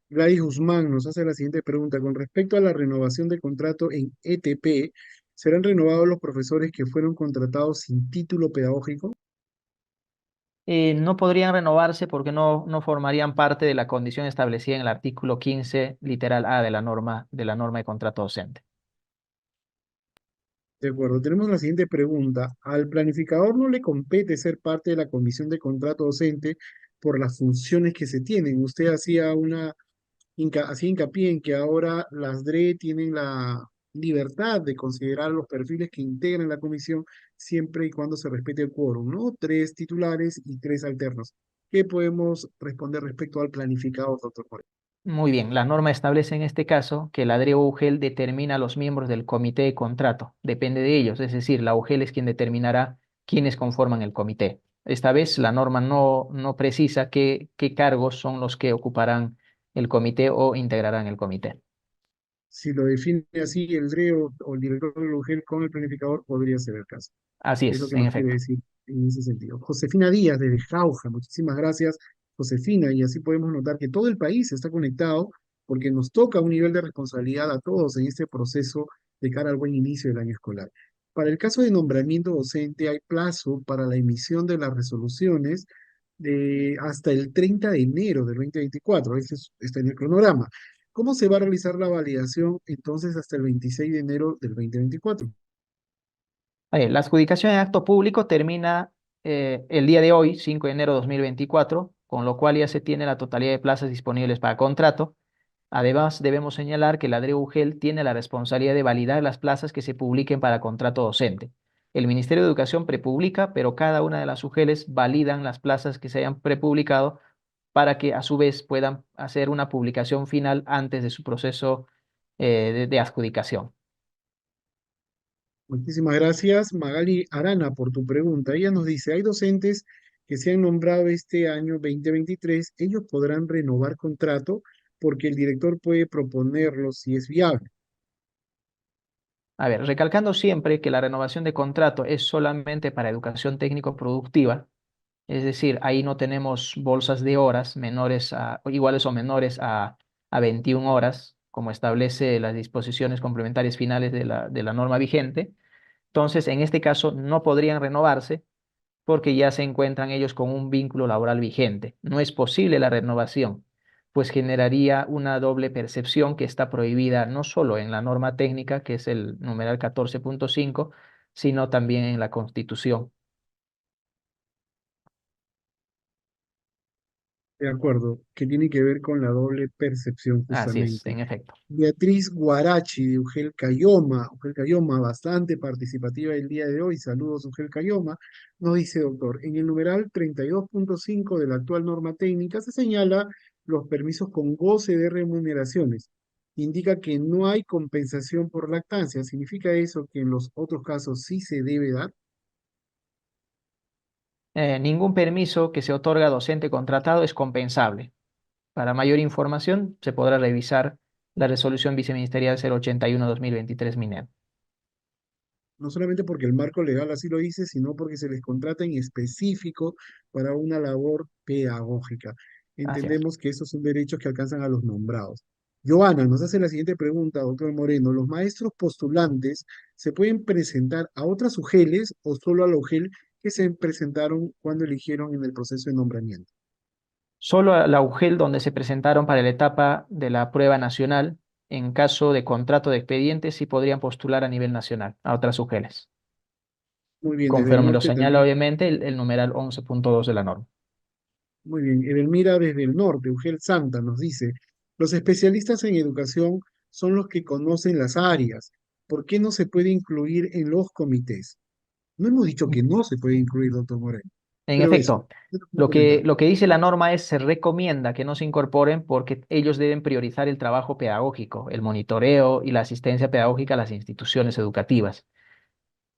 Gladys Guzmán nos hace la siguiente pregunta. Con respecto a la renovación de contrato en ETP, ¿serán renovados los profesores que fueron contratados sin título pedagógico? No podrían renovarse porque no formarían parte de la condición establecida en el artículo 15, literal A de la norma de contrato docente. De acuerdo, tenemos la siguiente pregunta. ¿Al planificador no le compete ser parte de la comisión de contrato docente por las funciones que se tienen? Usted hacía hincapié en que ahora las DRE tienen libertad de considerar los perfiles que integran la comisión siempre y cuando se respete el quórum, ¿no? 3 titulares y 3 alternos. ¿Qué podemos responder respecto al planificador, doctor Moreno? Muy bien, la norma establece en este caso que la DRE o UGEL determina a los miembros del comité de contrato. Depende de ellos, es decir, la UGEL es quien determinará quiénes conforman el comité. Esta vez la norma no precisa qué cargos son los que ocuparán el comité o integrarán el comité. Si lo define así el DREO o el director del UGEL con el planificador, podría ser el caso. Así Es lo es, que en nos quiere efecto. decir en ese sentido. Josefina Díaz, desde Jauja, muchísimas gracias, Josefina, y así podemos notar que todo el país está conectado porque nos toca un nivel de responsabilidad a todos en este proceso de cara al buen inicio del año escolar. Para el caso de nombramiento docente, hay plazo para la emisión de las resoluciones hasta el 30 de enero del 2024. Está en el cronograma. ¿Cómo se va a realizar la validación entonces hasta el 26 de enero del 2024? La adjudicación en acto público termina el día de hoy, 5 de enero de 2024, con lo cual ya se tiene la totalidad de plazas disponibles para contrato. Además, debemos señalar que la DRE UGEL tiene la responsabilidad de validar las plazas que se publiquen para contrato docente. El Ministerio de Educación prepublica, pero cada una de las UGELes validan las plazas que se hayan prepublicado para que a su vez puedan hacer una publicación final antes de su proceso de adjudicación. Muchísimas gracias, Magali Arana, por tu pregunta. Ella nos dice, hay docentes que se han nombrado este año 2023, ellos podrán renovar contrato porque el director puede proponerlo si es viable. A ver, recalcando siempre que la renovación de contrato es solamente para educación técnico-productiva, es decir, ahí no tenemos bolsas de horas iguales o menores a 21 horas, como establece las disposiciones complementarias finales de la norma vigente. Entonces, en este caso, no podrían renovarse porque ya se encuentran ellos con un vínculo laboral vigente. No es posible la renovación, pues generaría una doble percepción que está prohibida no solo en la norma técnica, que es el numeral 14.5, sino también en la Constitución. De acuerdo, que tiene que ver con la doble percepción Así es, justamente. en efecto. Beatriz Guarachi de Ugel Cayoma, Ugel Cayoma, bastante participativa el día de hoy. Saludos, Ugel Cayoma. Nos dice, doctor, en el numeral 32.5 de la actual norma técnica se señala los permisos con goce de remuneraciones. Indica que no hay compensación por lactancia. ¿Significa eso que en los otros casos sí se debe dar? Ningún permiso que se otorga a docente contratado es compensable. Para mayor información, se podrá revisar la resolución viceministerial 081-2023 MINED. No solamente porque el marco legal así lo dice, sino porque se les contrata en específico para una labor pedagógica. Así es. Entendemos que esos son derechos que alcanzan a los nombrados. Joana nos hace la siguiente pregunta, doctor Moreno. ¿Los maestros postulantes se pueden presentar a otras UGELes o solo a la UGEL que se presentaron cuando eligieron en el proceso de nombramiento? Solo a la UGEL donde se presentaron para la etapa de la prueba nacional, en caso de contrato de expediente, sí podrían postular a nivel nacional a otras UGELes, Muy bien, desde el conforme lo norte señala también. obviamente el numeral 11.2 de la norma. Muy bien, Edelmira desde el norte, Ugel Santa, nos dice, los especialistas en educación son los que conocen las áreas. ¿Por qué no se puede incluir en los comités? No hemos dicho que no se puede incluir, doctor Moreno, En pero eso, efecto, ¿qué nos puede comentar? lo que dice la norma es se recomienda que no se incorporen porque ellos deben priorizar el trabajo pedagógico, el monitoreo y la asistencia pedagógica a las instituciones educativas.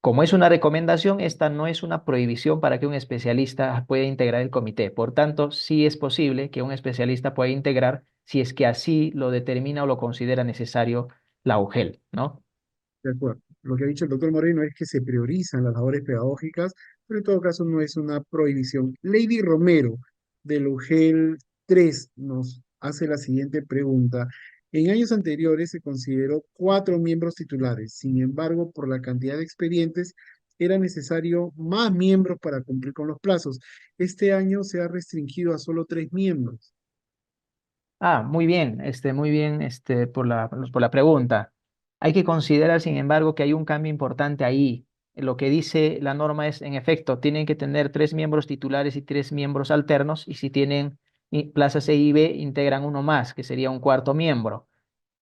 Como es una recomendación, esta no es una prohibición para que un especialista pueda integrar el comité. Por tanto, sí es posible que un especialista pueda integrar si es que así lo determina o lo considera necesario la UGEL, ¿no? De acuerdo. Lo que ha dicho el doctor Moreno es que se priorizan las labores pedagógicas, pero en todo caso no es una prohibición. Lady Romero, del UGEL 3, nos hace la siguiente pregunta. En años anteriores se consideró 4 miembros titulares. Sin embargo, por la cantidad de expedientes, era necesario más miembros para cumplir con los plazos. Este año se ha restringido a solo 3 miembros. Muy bien, por la pregunta. Hay que considerar, sin embargo, que hay un cambio importante ahí. Lo que dice la norma es, en efecto, tienen que tener 3 miembros titulares y 3 miembros alternos, y si tienen plazas E y B, integran uno más, que sería un cuarto miembro.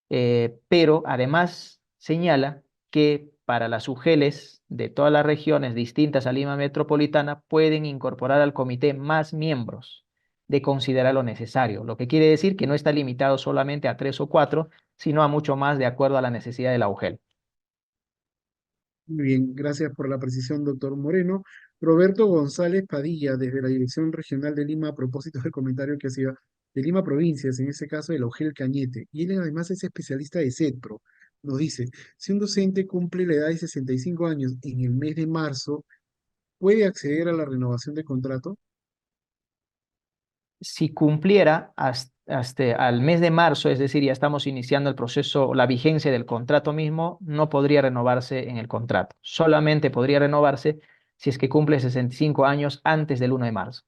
Pero además señala que para las UGELes de todas las regiones distintas a Lima Metropolitana pueden incorporar al comité más miembros de considerar lo necesario, lo que quiere decir que no está limitado solamente a 3 o 4, sino a mucho más de acuerdo a la necesidad de la UGEL. Muy bien, gracias por la precisión, doctor Moreno. Roberto González Padilla, desde la Dirección Regional de Lima, a propósito del comentario que hacía de Lima Provincias, en ese caso de la UGEL Cañete, y él además es especialista de CETPRO, nos dice, si un docente cumple la edad de 65 años en el mes de marzo, ¿puede acceder a la renovación de contrato? Si cumpliera hasta al mes de marzo, es decir, ya estamos iniciando el proceso, la vigencia del contrato mismo, no podría renovarse en el contrato. Solamente podría renovarse si es que cumple 65 años antes del 1 de marzo.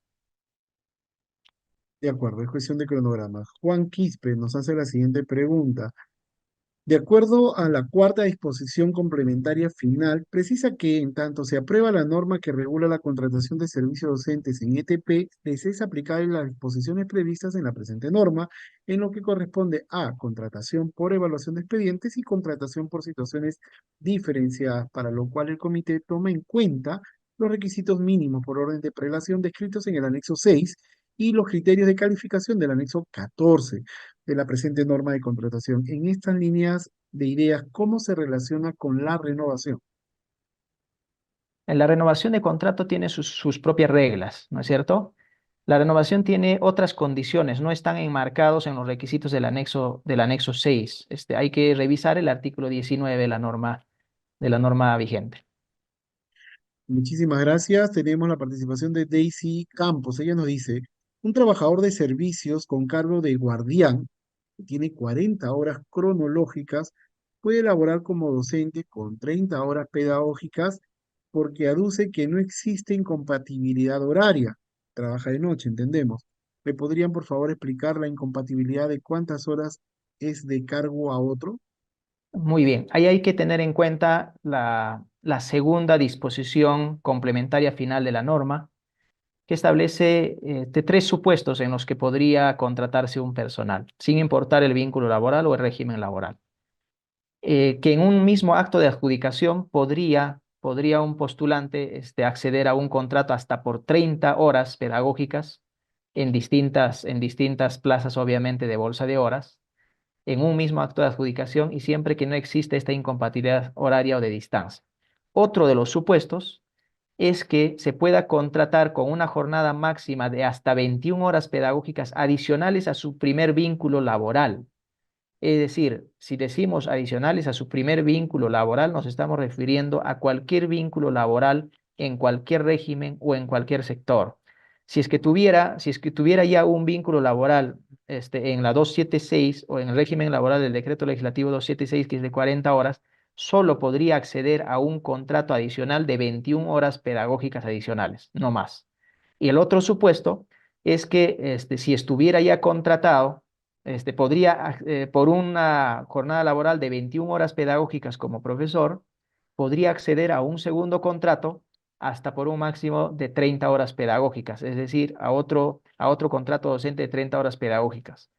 De acuerdo, es cuestión de cronograma. Juan Quispe nos hace la siguiente pregunta. De acuerdo a la cuarta disposición complementaria final, precisa que en tanto se aprueba la norma que regula la contratación de servicios docentes en ETP, les es aplicable las disposiciones previstas en la presente norma, en lo que corresponde a contratación por evaluación de expedientes y contratación por situaciones diferenciadas, para lo cual el comité toma en cuenta los requisitos mínimos por orden de prelación descritos en el anexo 6 y los criterios de calificación del anexo 14 de la presente norma de contratación. En estas líneas de ideas, ¿cómo se relaciona con la renovación? En la renovación de contrato tiene sus propias reglas, ¿no es cierto? La renovación tiene otras condiciones, no están enmarcados en los requisitos del anexo 6. Hay que revisar el artículo 19 de la norma vigente. Muchísimas gracias. Tenemos la participación de Daisy Campos. Ella nos dice, un trabajador de servicios con cargo de guardián, que tiene 40 horas cronológicas, puede laborar como docente con 30 horas pedagógicas porque aduce que no existe incompatibilidad horaria. Trabaja de noche, entendemos. ¿Me podrían, por favor, explicar la incompatibilidad de cuántas horas es de cargo a otro? Muy bien, ahí hay que tener en cuenta la segunda disposición complementaria final de la norma, que establece tres supuestos en los que podría contratarse un personal, sin importar el vínculo laboral o el régimen laboral. Que en un mismo acto de adjudicación podría un postulante acceder a un contrato hasta por 30 horas pedagógicas en distintas plazas, obviamente, de bolsa de horas, en un mismo acto de adjudicación y siempre que no existe esta incompatibilidad horaria o de distancia. Otro de los supuestos es que se pueda contratar con una jornada máxima de hasta 21 horas pedagógicas adicionales a su primer vínculo laboral. Es decir, si decimos adicionales a su primer vínculo laboral, nos estamos refiriendo a cualquier vínculo laboral en cualquier régimen o en cualquier sector. Si es que tuviera ya un vínculo laboral en la 276 o en el régimen laboral del decreto legislativo 276, que es de 40 horas, solo podría acceder a un contrato adicional de 21 horas pedagógicas adicionales, no más. Y el otro supuesto es que si estuviera ya contratado, podría, por una jornada laboral de 21 horas pedagógicas como profesor, podría acceder a un segundo contrato hasta por un máximo de 30 horas pedagógicas, es decir, a otro contrato docente de 30 horas pedagógicas,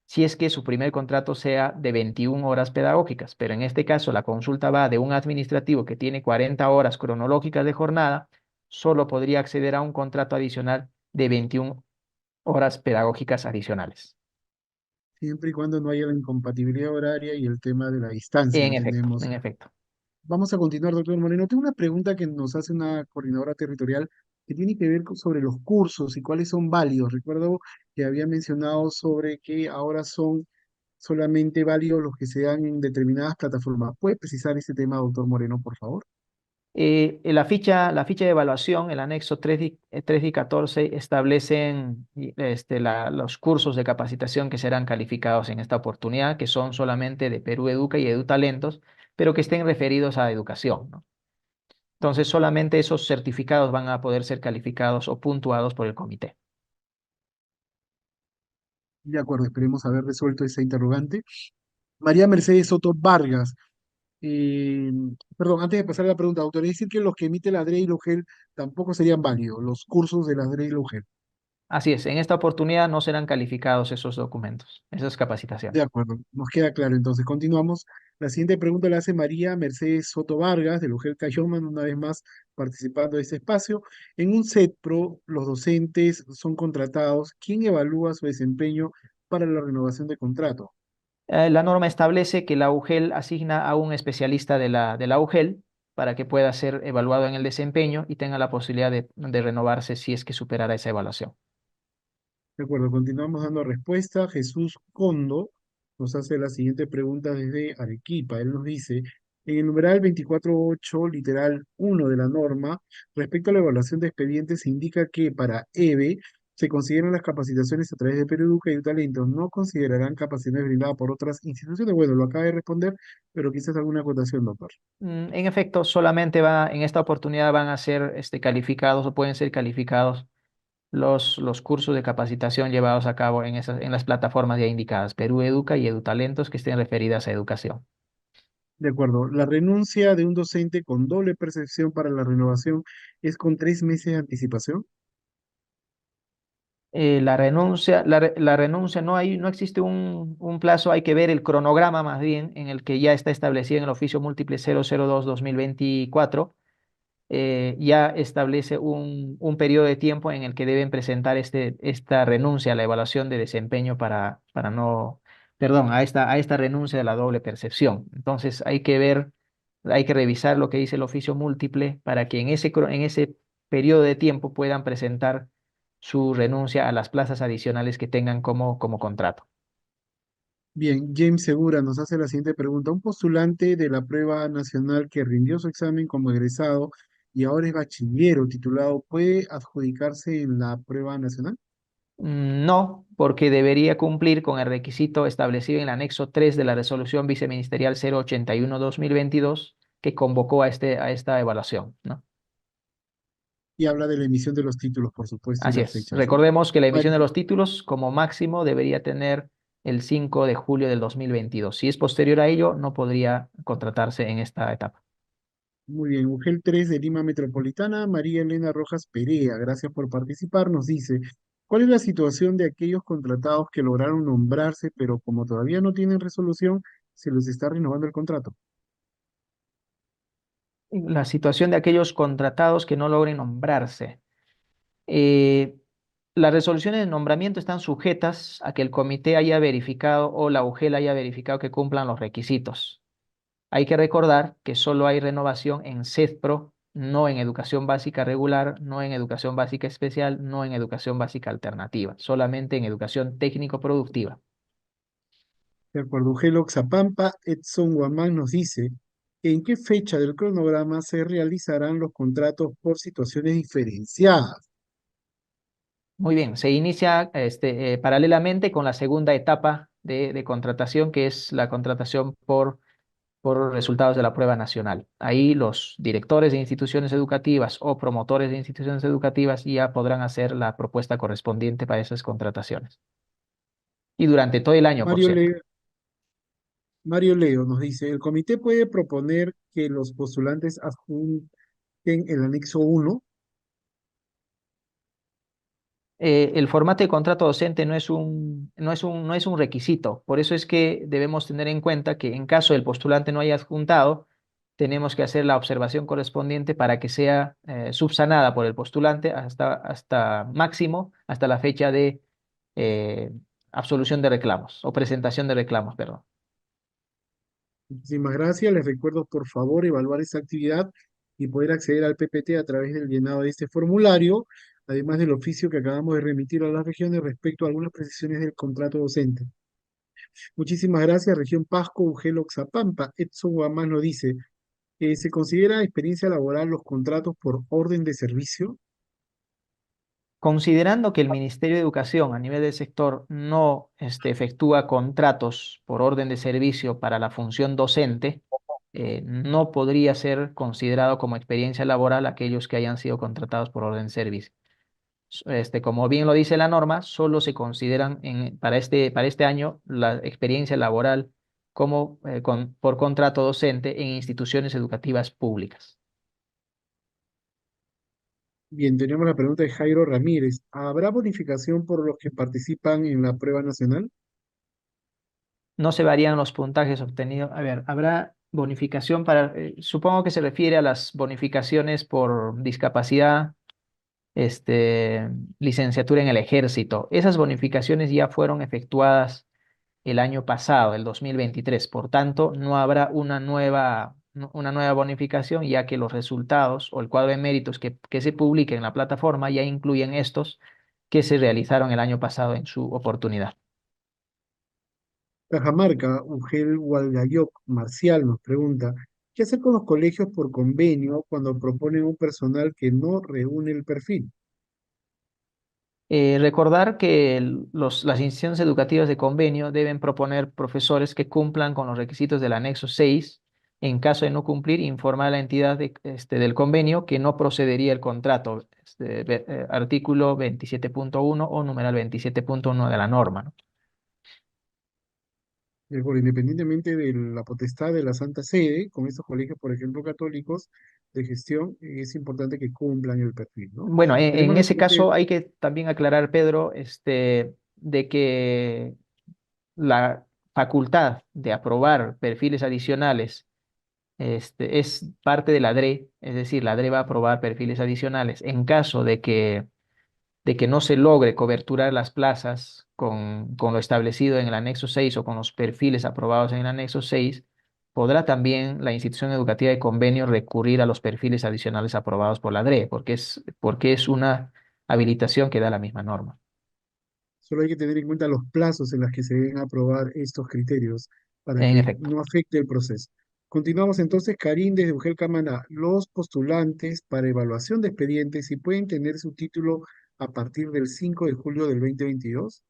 si es que su primer contrato sea de 21 horas pedagógicas. Pero en este caso, la consulta va de un administrativo que tiene 40 horas cronológicas de jornada, solo podría acceder a un contrato adicional de 21 horas pedagógicas adicionales. Siempre y cuando no haya la incompatibilidad horaria y el tema de la distancia, En efecto, entendemos. en efecto. Vamos a continuar, doctor Moreno. Tengo una pregunta que nos hace una coordinadora territorial que tiene que ver sobre los cursos y cuáles son válidos. Recuerdo que había mencionado sobre que ahora son solamente válidos los que se dan en determinadas plataformas. ¿Puede precisar este tema, doctor Moreno, por favor? La ficha de evaluación, el anexo 3 y 14, establecen los cursos de capacitación que serán calificados en esta oportunidad, que son solamente de Perú Educa y EduTalentos, pero que estén referidos a educación, ¿no? Entonces, solamente esos certificados van a poder ser calificados o puntuados por el comité. De acuerdo, esperemos haber resuelto esa interrogante. María Mercedes Soto Vargas. eh, Perdón, antes de pasar a la pregunta, doctor, es decir que los que emite la DRE y la UGEL tampoco serían válidos, los cursos de la DRE y la UGEL. Así es, en esta oportunidad no serán calificados esos documentos, esas De capacitaciones. acuerdo, nos queda claro. Entonces, continuamos. La siguiente pregunta la hace María Mercedes Soto Vargas, de Lugel Cayoman, una vez más participando de este espacio. En un CETPRO, los docentes son contratados. ¿Quién evalúa su desempeño para la renovación de contrato? La norma establece que la UGEL asigna a un especialista de la UGEL para que pueda ser evaluado en el desempeño y tenga la posibilidad de renovarse si es que superara esa evaluación. De acuerdo, continuamos dando respuesta. Jesús Condo nos hace la siguiente pregunta desde Arequipa. Él nos dice, en el numeral 24.8, literal 1 de la norma, respecto a la evaluación de expedientes, se indica que para EVE se consideran las capacitaciones a través de Pereduca y Talentos, no considerarán capacidades brindadas por otras instituciones. Bueno, lo acaba de responder, pero quizás alguna acotación, doctor. En efecto, solamente en esta oportunidad van a ser calificados o pueden ser calificados los cursos de capacitación llevados a cabo en las plataformas ya indicadas, Perú Educa y EduTalentos, que estén referidas a educación. De acuerdo, la renuncia de un docente con doble percepción para la renovación es con 3 meses de anticipación. La renuncia no existe un plazo, hay que ver el cronograma más bien en el que ya está establecido en el oficio múltiple 002-2024, ya establece un periodo de tiempo en el que deben presentar esta renuncia a la evaluación de desempeño para no, perdón, a esta renuncia de la doble percepción. Entonces hay que revisar lo que dice el oficio múltiple para que en ese periodo de tiempo puedan presentar su renuncia a las plazas adicionales que tengan como contrato. Bien, James Segura nos hace la siguiente pregunta. Un postulante de la prueba nacional que rindió su examen como egresado y ahora es bachillero titulado, ¿puede adjudicarse en la prueba nacional? No, porque debería cumplir con el requisito establecido en el anexo 3 de la resolución viceministerial 081-2022 que convocó a esta evaluación, ¿no? Y habla de la emisión de los títulos, por supuesto, y Así las es. fechas, ¿no? Recordemos que la emisión de Mari- los títulos como máximo debería tener el 5 de julio del 2022. Si es posterior a ello, no podría contratarse en esta etapa. Muy bien, UGEL 3 de Lima Metropolitana, María Elena Rojas Perea, gracias por participar, nos dice, ¿cuál es la situación de aquellos contratados que lograron nombrarse, pero como todavía no tienen resolución, se les está renovando el contrato? La situación de aquellos contratados que no logren nombrarse. Eh, las resoluciones de nombramiento están sujetas a que el comité haya verificado o la UGEL haya verificado que cumplan los requisitos. Hay que recordar que solo hay renovación en CESPRO, no en educación básica regular, no en educación básica especial, no en educación básica alternativa, solamente en educación técnico-productiva. De acuerdo, UGEL Oxapampa, Edson Guamán nos dice, ¿en qué fecha del cronograma se realizarán los contratos por situaciones diferenciadas? Muy bien, se inicia paralelamente con la segunda etapa de contratación, que es la contratación por resultados de la prueba nacional. Ahí los directores de instituciones educativas o promotores de instituciones educativas ya podrán hacer la propuesta correspondiente para esas contrataciones. Y durante todo el año, por Mario cierto. Leo, Mario Leo nos dice, el comité puede proponer que los postulantes adjunten el anexo 1. El formato de contrato docente no es un requisito. Por eso es que debemos tener en cuenta que en caso el postulante no haya adjuntado, tenemos que hacer la observación correspondiente para que sea subsanada por el postulante hasta máximo, hasta la fecha de eh, absolución de reclamos o presentación de reclamos, perdón. Muchísimas gracias. Les recuerdo, por favor, evaluar esta actividad y poder acceder al PPT a través del llenado de este formulario, además del oficio que acabamos de remitir a las regiones respecto a algunas precisiones del contrato docente. Muchísimas gracias, región Pasco, Ugel Oxapampa. Edson Guamán nos dice, ¿se considera experiencia laboral los contratos por orden de servicio? Considerando que el Ministerio de Educación a nivel del sector no efectúa contratos por orden de servicio para la función docente, no podría ser considerado como experiencia laboral aquellos que hayan sido contratados por orden de servicio. Como bien lo dice la norma, solo se consideran para este año la experiencia laboral por contrato docente en instituciones educativas públicas. Bien, tenemos la pregunta de Jairo Ramírez. ¿Habrá bonificación por los que participan en la prueba nacional? no se varían los puntajes obtenidos. A ver, habrá bonificación para, supongo que se refiere a las bonificaciones por discapacidad, licenciatura en el ejército. Esas bonificaciones ya fueron efectuadas el año pasado, el 2023. Por tanto, no habrá una nueva bonificación, ya que los resultados o el cuadro de méritos que se publique en la plataforma ya incluyen estos que se realizaron el año pasado en su oportunidad. Cajamarca, Ugel Hualgayoc Marcial nos pregunta, ¿qué hacer con los colegios por convenio cuando proponen un personal que no reúne el perfil? Recordar que las instituciones educativas de convenio deben proponer profesores que cumplan con los requisitos del anexo 6. En caso de no cumplir, informar a la entidad del convenio que no procedería el contrato, artículo 27.1 o numeral 27.1 de la norma, ¿no? Bueno, independientemente de la potestad de la Santa Sede, con estos colegios, por ejemplo, católicos de gestión, es importante que cumplan el perfil, ¿no? Bueno, Tenemos en la ese siguiente. caso hay que también aclarar, Pedro, de que la facultad de aprobar perfiles adicionales es parte de la DRE, es decir, la DRE va a aprobar perfiles adicionales. En caso de que no se logre coberturar las plazas con lo establecido en el anexo 6 o con los perfiles aprobados en el anexo 6, podrá también la institución educativa de convenio recurrir a los perfiles adicionales aprobados por la DRE, porque es una habilitación que da la misma norma. Solo hay que tener en cuenta los plazos en los que se deben aprobar estos criterios para En que efecto. no afecte el proceso. Continuamos entonces, Karim, desde Ugel Camaná. Los postulantes para evaluación de expedientes, si pueden tener su título a partir del 5 de julio del 2022.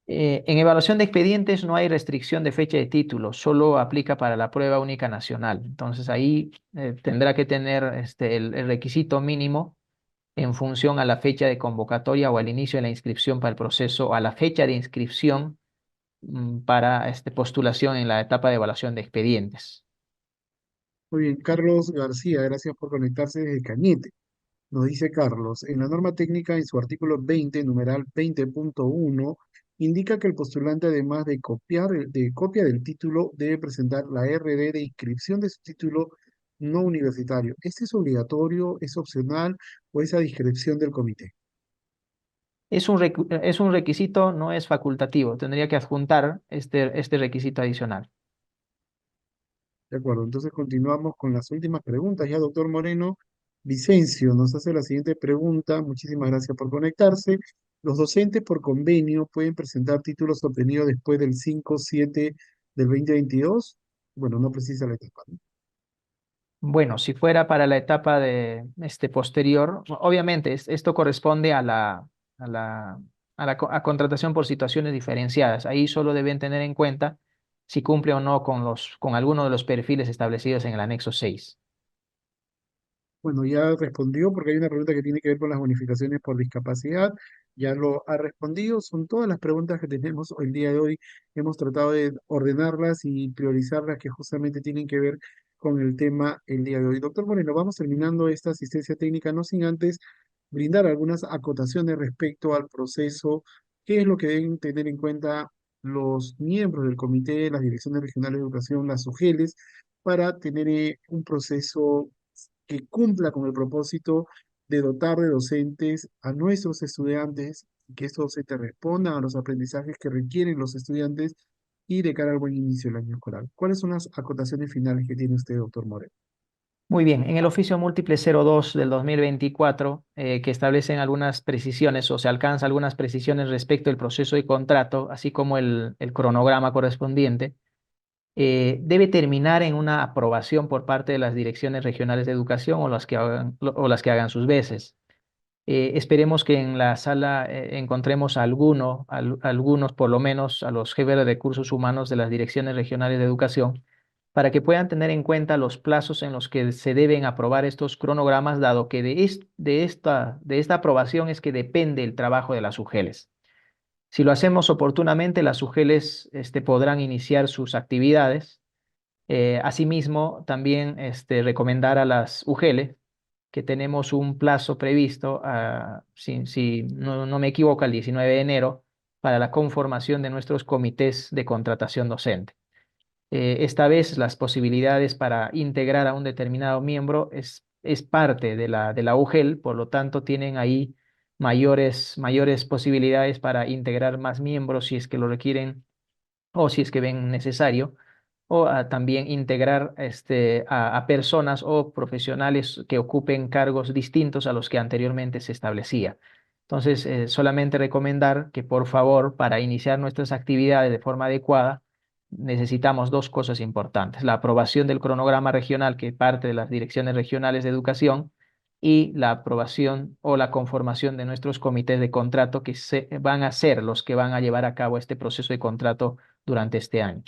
En evaluación de expedientes no hay restricción de fecha de título, solo aplica para la prueba única nacional. Entonces ahí tendrá que tener el requisito mínimo en función a la fecha de convocatoria o al inicio de la inscripción para el proceso, o a la fecha de inscripción para postulación en la etapa de evaluación de expedientes. Muy bien, Carlos García, gracias por conectarse desde Cañete. Nos dice Carlos, en la norma técnica, en su artículo 20, numeral 20.1, indica que el postulante, además de copia del título, debe presentar la RD de inscripción de su título no universitario. ¿Este es obligatorio, es opcional o es a discreción del comité? Es un requisito, no es facultativo. Tendría que adjuntar este requisito adicional. De acuerdo, entonces continuamos con las últimas preguntas. Ya, doctor Moreno, Vicencio nos hace la siguiente pregunta. Muchísimas gracias por conectarse. ¿Los docentes por convenio pueden presentar títulos obtenidos después del 5/7 del 2022? Bueno, no precisa la etapa, ¿no? Bueno, si fuera para la etapa de posterior, obviamente esto corresponde a contratación por situaciones diferenciadas. Ahí solo deben tener en cuenta si cumple o no con alguno de los perfiles establecidos en el anexo 6. Bueno, ya respondió porque hay una pregunta que tiene que ver con las bonificaciones por discapacidad. Ya lo ha respondido. Son todas las preguntas que tenemos hoy el día de hoy. Hemos tratado de ordenarlas y priorizarlas que justamente tienen que ver con el tema el día de hoy. Doctor Moreno, vamos terminando esta asistencia técnica, no sin antes brindar algunas acotaciones respecto al proceso, qué es lo que deben tener en cuenta los miembros del comité, las direcciones regionales de educación, las UGELES, para tener un proceso que cumpla con el propósito de dotar de docentes a nuestros estudiantes, y que estos docentes respondan a los aprendizajes que requieren los estudiantes y de cara al buen inicio del año escolar. ¿Cuáles son las acotaciones finales que tiene usted, doctor Moreno? Muy bien, en el oficio múltiple 02 del 2024, que establecen algunas precisiones o se alcanza algunas precisiones respecto al proceso de contrato, así como el cronograma correspondiente, debe terminar en una aprobación por parte de las direcciones regionales de educación o las que hagan sus veces. Esperemos que en la sala encontremos a algunos, por lo menos a los jefes de recursos humanos de las direcciones regionales de educación, para que puedan tener en cuenta los plazos en los que se deben aprobar estos cronogramas, dado que de esta aprobación es que depende el trabajo de las UGELES. Si lo hacemos oportunamente, las UGELES podrán iniciar sus actividades. Asimismo, también recomendar a las UGELES que tenemos un plazo previsto, si no me equivoco, el 19 de enero, para la conformación de nuestros comités de contratación docente. Esta vez las posibilidades para integrar a un determinado miembro es parte de la UGEL, por lo tanto tienen ahí mayores posibilidades para integrar más miembros si es que lo requieren o si es que ven necesario, o también integrar a personas o profesionales que ocupen cargos distintos a los que anteriormente se establecía. Entonces, solamente recomendar que por favor, para iniciar nuestras actividades de forma adecuada, necesitamos dos cosas importantes: la aprobación del cronograma regional que parte de las direcciones regionales de educación y la aprobación o la conformación de nuestros comités de contrato que van a ser los que van a llevar a cabo este proceso de contrato durante este año.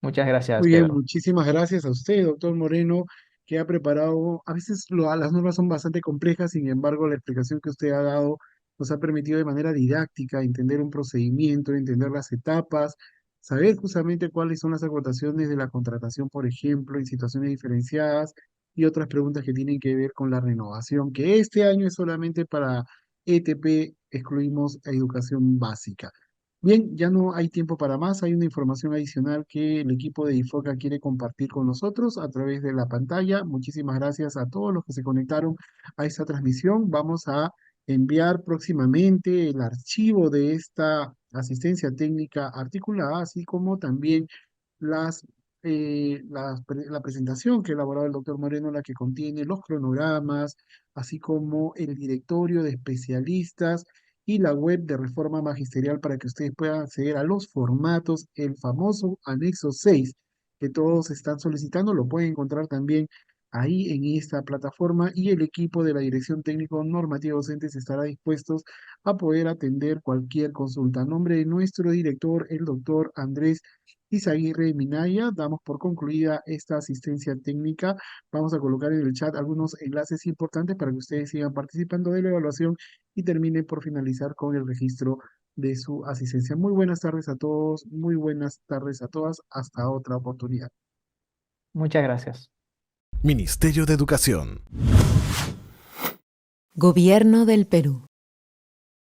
Muchas gracias, Muy bien, Pedro. muchísimas gracias a usted, doctor Moreno, que ha preparado, a veces las normas son bastante complejas, sin embargo, la explicación que usted ha dado nos ha permitido de manera didáctica entender un procedimiento, entender las etapas, saber justamente cuáles son las acotaciones de la contratación, por ejemplo, en situaciones diferenciadas y otras preguntas que tienen que ver con la renovación, que este año es solamente para ETP, excluimos a educación básica. Bien, ya no hay tiempo para más. Hay una información adicional que el equipo de IFOCA quiere compartir con nosotros a través de la pantalla. Muchísimas gracias a todos los que se conectaron a esta transmisión. Vamos a enviar próximamente el archivo de esta asistencia técnica articulada, así como también las, la presentación que ha elaborado el doctor Moreno, la que contiene los cronogramas, así como el directorio de especialistas y la web de Reforma Magisterial para que ustedes puedan acceder a los formatos, el famoso anexo 6 que todos están solicitando, lo pueden encontrar también ahí en esta plataforma y el equipo de la Dirección Técnico Normativa Docentes estará dispuestos a poder atender cualquier consulta. A nombre de nuestro director, el doctor Andrés Izaguirre Minaya, damos por concluida esta asistencia técnica. Vamos a colocar en el chat algunos enlaces importantes para que ustedes sigan participando de la evaluación y termine por finalizar con el registro de su asistencia. Muy buenas tardes a todos, muy buenas tardes a todas, hasta otra oportunidad. Muchas gracias. Ministerio de Educación. Gobierno del Perú.